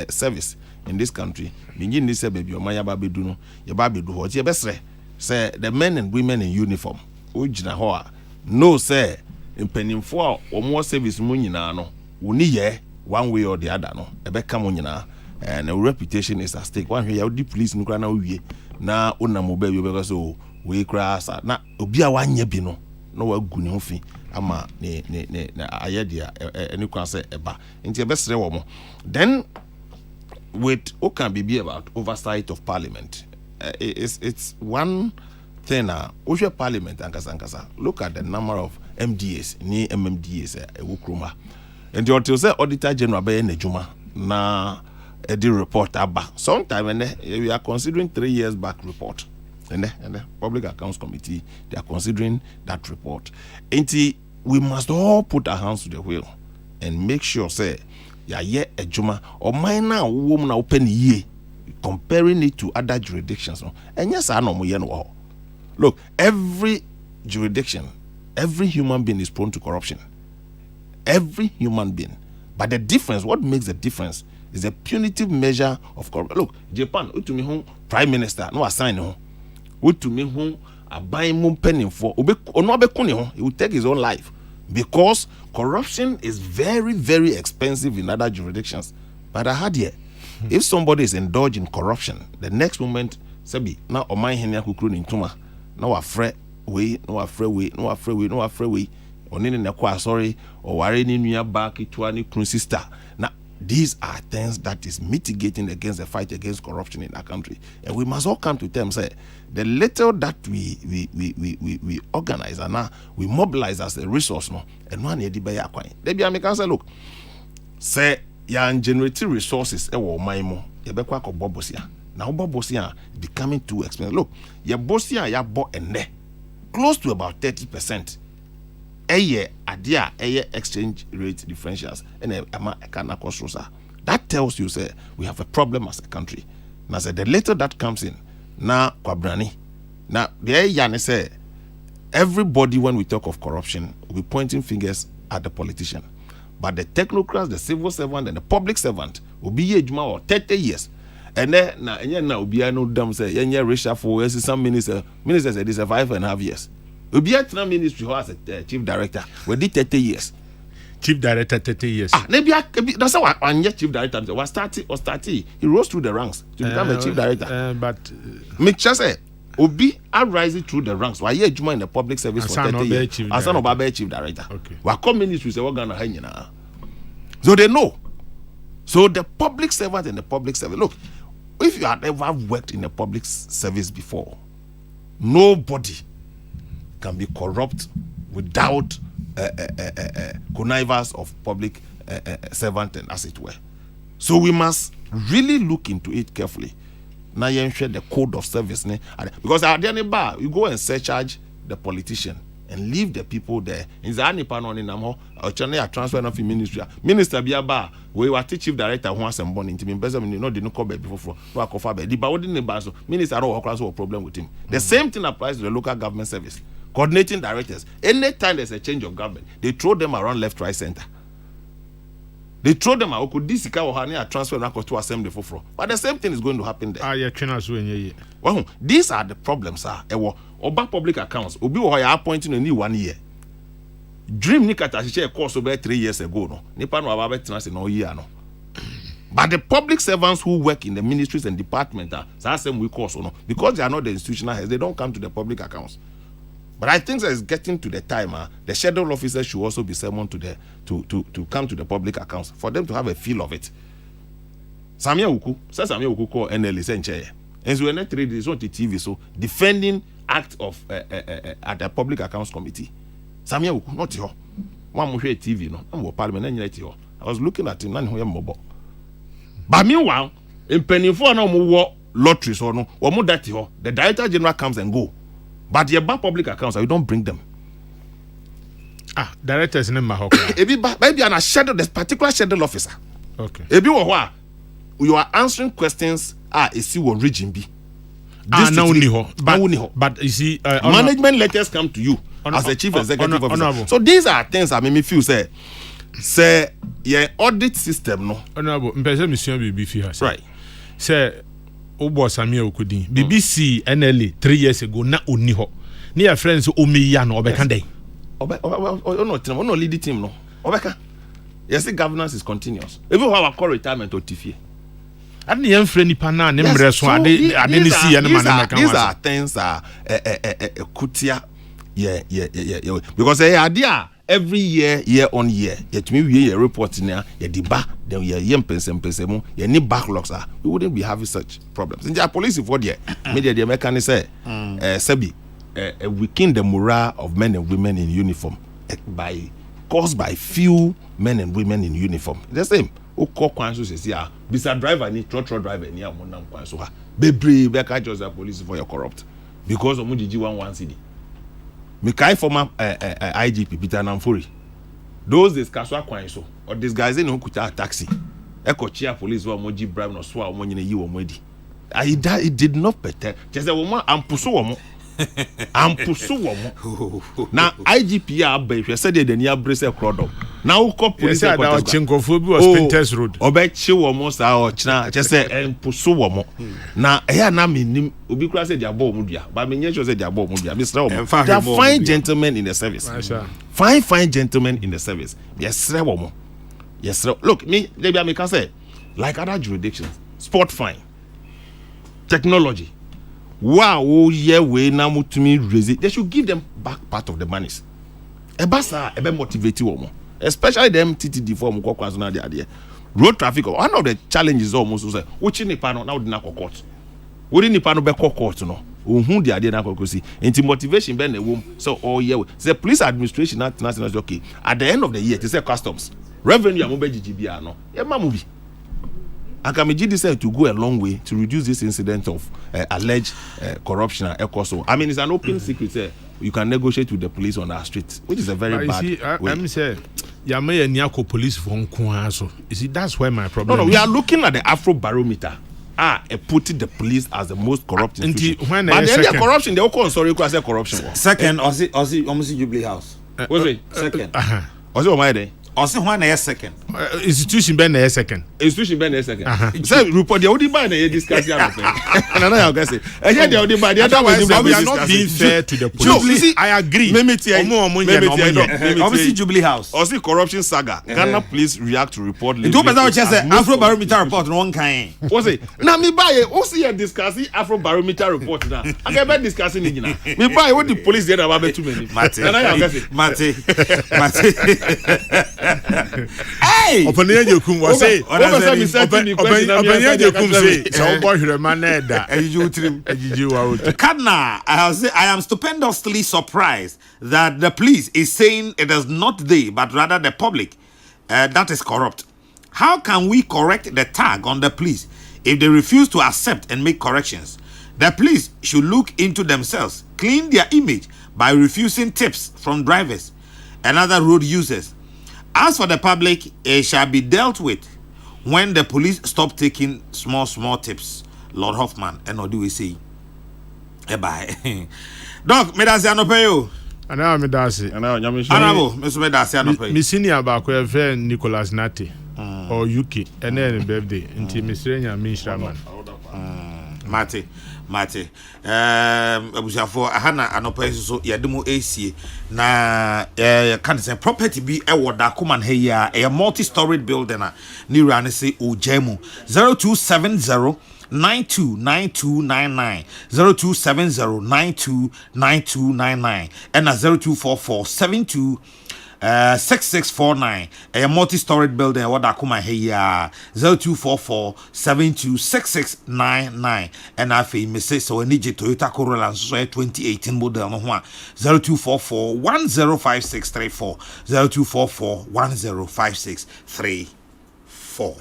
service in this country ninyi ni say baby o manya ba bedu no ye ba bedu ho ye best say the men and women in uniform o gina ho a no say impenimfo a wo mo service mu nyina no woni ye one way or the other no e be ka mo nyina and our reputation is at stake one here the police no kra na wie na onam oba bi because so we kra sa na obi a wanye bi no na wagu ne ho fi ama ne ayedia any kwan say eba nti e besre wo mo then with what can be about oversight of parliament it's one thing oshe parliament ankasa look at the number of MDAs ni MMDAs e wokroma and the until say auditor general be na djuma na the report aba sometime and we are considering 3 years back report and the public accounts committee they are considering that report and we must all put our hands to the wheel and make sure say ya ye ejuma or minor wo na open ye comparing it to other jurisdictions no and yes I know mo ye no look every jurisdiction every human being is prone to corruption every human being but the difference what makes the difference is a punitive measure of corruption. Look, Japan, utumi hu prime minister no assign ho. Utumi hu aban mu penny for ono be kuni ho, he will take his own life because corruption is very very expensive in other jurisdictions. But I had here, if somebody is indulging corruption, the next moment sabi na oman henia kukuru ni ntuma na wa frɛ we onini na kwa sorry or ware ni nua back to ani kun sister na these are things that is mitigating against the fight against corruption in our country and we must all come to terms say the little that we organize and now we mobilize as a resource no and one e di be yakwan they be am can say look say ya generate resources e wo man mu ye be kwa bobosia now bobosia becoming too expensive look ye bosia ya bo ene close to about 30% idea exchange rate differentials and that tells you say we have a problem as a country. Now say the later that comes in now kwabrani now the say everybody when we talk of corruption we pointing fingers at the politician, but the technocrats, the civil servant and the public servant will be here or 30 years. And then now be no dumb say racial for some minister said this is 5.5 years. Be a ministry who has a chief director we did 30 years. Chief director 30 years. Maybe that's how one chief director was 30. He rose through the ranks to become a chief director. But make sure say Obi are rising through the ranks. Why you join the public service for 30 years? As an Oba chief director. Okay. What come ministry say we're gonna hang now. So they know. So the public servant and the public service. Look, if you have ever worked in a public service before, nobody can be corrupt without connivance of public servant and as it were. So we must really look into it carefully. Now you share the code of service, because at the end bar you go and surcharge the politician and leave the people there. In the Anipan on in Amho, or China transfer of ministry. Minister Biaba, we were chief director who has born into me. No, didn't come back before. No, I cover the Bawdin Basso. Minister or class or problem with him. The same thing applies to the local government service. Coordinating directors. Anytime there's a change of government, they throw them around left, right, center. They throw them out. Could this transfer to assembly for? But the same thing is going to happen there. Well, these are the problems, sir. Oba public accounts. Obi who are appointing only 1 year. Dream Nikata share course over 3 years ago. No, Nipa no about trans no year no. But the public servants who work in the ministries and departments are same we course no, because they are not the institutional heads. They don't come to the public accounts. But I think that it's getting to the time the schedule officers should also be summoned to come to the public accounts for them to have a feel of it. Samia Uku call NLA Senche. And so when 3 days on the TV, so defending act of at the public accounts committee. Samia Uku, not here. One more TV, no, I'm parliament and I was looking at him, none who mobile. But meanwhile, in penny for no more lotteries or no, or more that the director general comes and go. But the above public accounts, you don't bring them. Directors in Mahoko. Maybe an schedule, this particular schedule officer. Okay. You are answering questions. Is you region B. But you see, management letters come to you as a chief executive officer. So these are things that make me feel say your audit system no. Honorable, right. Say. Obo Samia Okudin BBC NLA 3 years ago na oni ho ne your friends omeya no obeka dey no lead team no obeka yes governance is continuous even how our call retirement or tifie and the friend nipa na ne mre so ade ni see ya ne man these are things kutia because idea every year on year yet me we report na ye diba then ye mpensem ye ni backlogs we wouldn't be having such problems in the police for there media the mechanic say sebi weaken the morale of men and women in uniform caused by few men and women in uniform the same o call kwanso say bisa driver ni trotro driver ni amonam kwanso ha bebre be ka just the police for your corrupt because of mujiji 11 cd Mikai former IGP Peter Namfuri. Those days Kaswa Kwanso or this guys in who could a taxi. Eko chia police wa moji bribe no swa omo nyine yi wo modi. It did not better. Just a woman ampuso womo. Ampuso womo. Na IGP ya be said the near brace crowd. Now ko police that Chinkofobi was Pinterest Road. Obechi womo sa o china just say ampuso womo. Na here na me obi kura say dia bo omudua. But me nyesho say dia bo omudua. Mr. Womo. They are fine gentlemen in the service. Fine gentlemen in the service. Yes, womo. Yes, look, me maybe I can say like other jurisdictions, sport fine. Technology. Wow, yeah, we now to me raise it. They should give them back part of the monies. Ebasa, ebe motivate womo. Especially them TTD form kwakwazo the idea. Road traffic. One of the challenges almost say, which in the panel now did not court. Wouldn't the panel be court no? Who the idea na kokosi. Into motivation ben the womb. So oh yeah, the police administration not national okay. At the end of the year, they say customs revenue amobe GGB no. Yeah, movie. Akamiji decided to go a long way to reduce this incident of alleged corruption at Ecoso. I mean, it's an open secret. You can negotiate with the police on our street, which is a very bad way. I'm saying, Yamaya Nyako police from Kuaso. You see, that's where my problem No, is. we are looking at the Afro barometer. Putting the police as the most corrupt institution. When But then second, corruption, they all call sorry, because I corruption. Second, almost Jubilee House. What's it? Second. What's it? Why there? Also, one year second. Institution been a second. Institution been a second. So report the only buy the discussion. And I know say. And yet the only buy the other one. We are not being fair to the police. No, you see, I agree. Obviously, Jubilee House. Also, corruption saga. Ghana police react to report. It was about just an Afro barometer report. One kind. What's it? Now me buy it. Also, you discussing Afro barometer report now. I can be discussing it now. Me buy what the police did about too many. Mate. Hey! Opinion Yokum was say. Opinion Yokum say. So boy, Kadna, I am stupendously surprised that the police is saying it is not they, but rather the public that is corrupt. How can we correct the tag on the police if they refuse to accept and make corrections? The police should look into themselves, clean their image by refusing tips from drivers and other road users. As for the public, it shall be dealt with when the police stop taking small tips. Lord Hoffman, and what do we say? Bye. Doc, me da se anope yo. Ana me da se. Anabo, me so me da se anope. Me senior ba ko e Nicholas Nate or UK and then birthday nti me srenya me shraman. Mate abusafo ahana anopa so yademo esie na kan say property bi e woda koman he ya a multi-storied building na ni rane say ojemu 0270 929299 0270929299 and 0244 6649 a multi-storied building what I come here 0244 726699 and I feel me say so need Toyota Corolla so 2018 model no 0244 105634 0244 105634.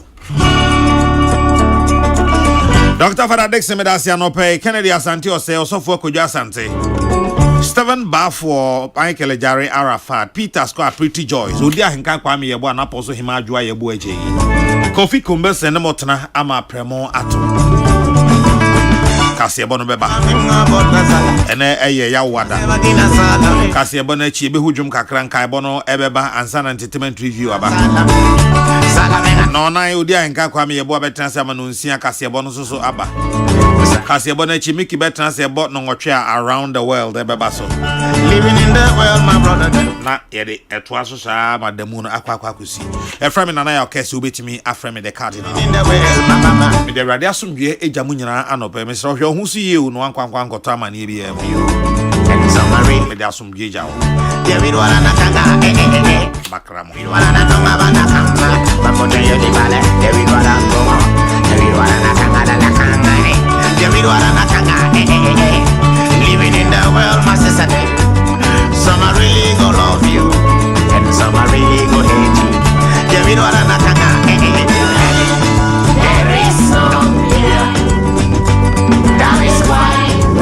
Dr. Faradex Medasian Ope Kennedy Asante or say also for Kojo Asante Stephen Bafo, Michael Jare Arafat, Peter Square, Pretty Joyce, Udia Hinka Kwame Yebo, and Apostle Hima Joy Yebo Eje. Kofi Kumbes and Motana Ama Premo Ato. Kasiebono Beba. Ene Eye Yawada. Kasiebono Chibe Hujum Kakran Kaibono Ebeba and Sun Entertainment Review Aba. No, na Udia Hinka Kwame Yebo Betansa Manunsia Kasiebono Soso Aba. Kasiebono Chimiki Betansa bought no around the world Ebebaso. Living in the world, my brother. Na yede etwaso sa mademu no akwa kusi. Eframe nana ya okese obetimi aframe the cardinal. In the world, mama. Me de rade asomdwe ejamu nyina anope me sro hwe hu su ye no ankwankwa nkota amane bia mu. And summary. Me de asomdwe jawo. Yeah, we don't wanna tanga. Bakramo. We don't wanna tanga bana kanga. Bakote yo di bale. Yeah, we don't wanna go. Yeah, we don't wanna tanga la kanga. Yeah, we don't wanna tanga. Living in the world.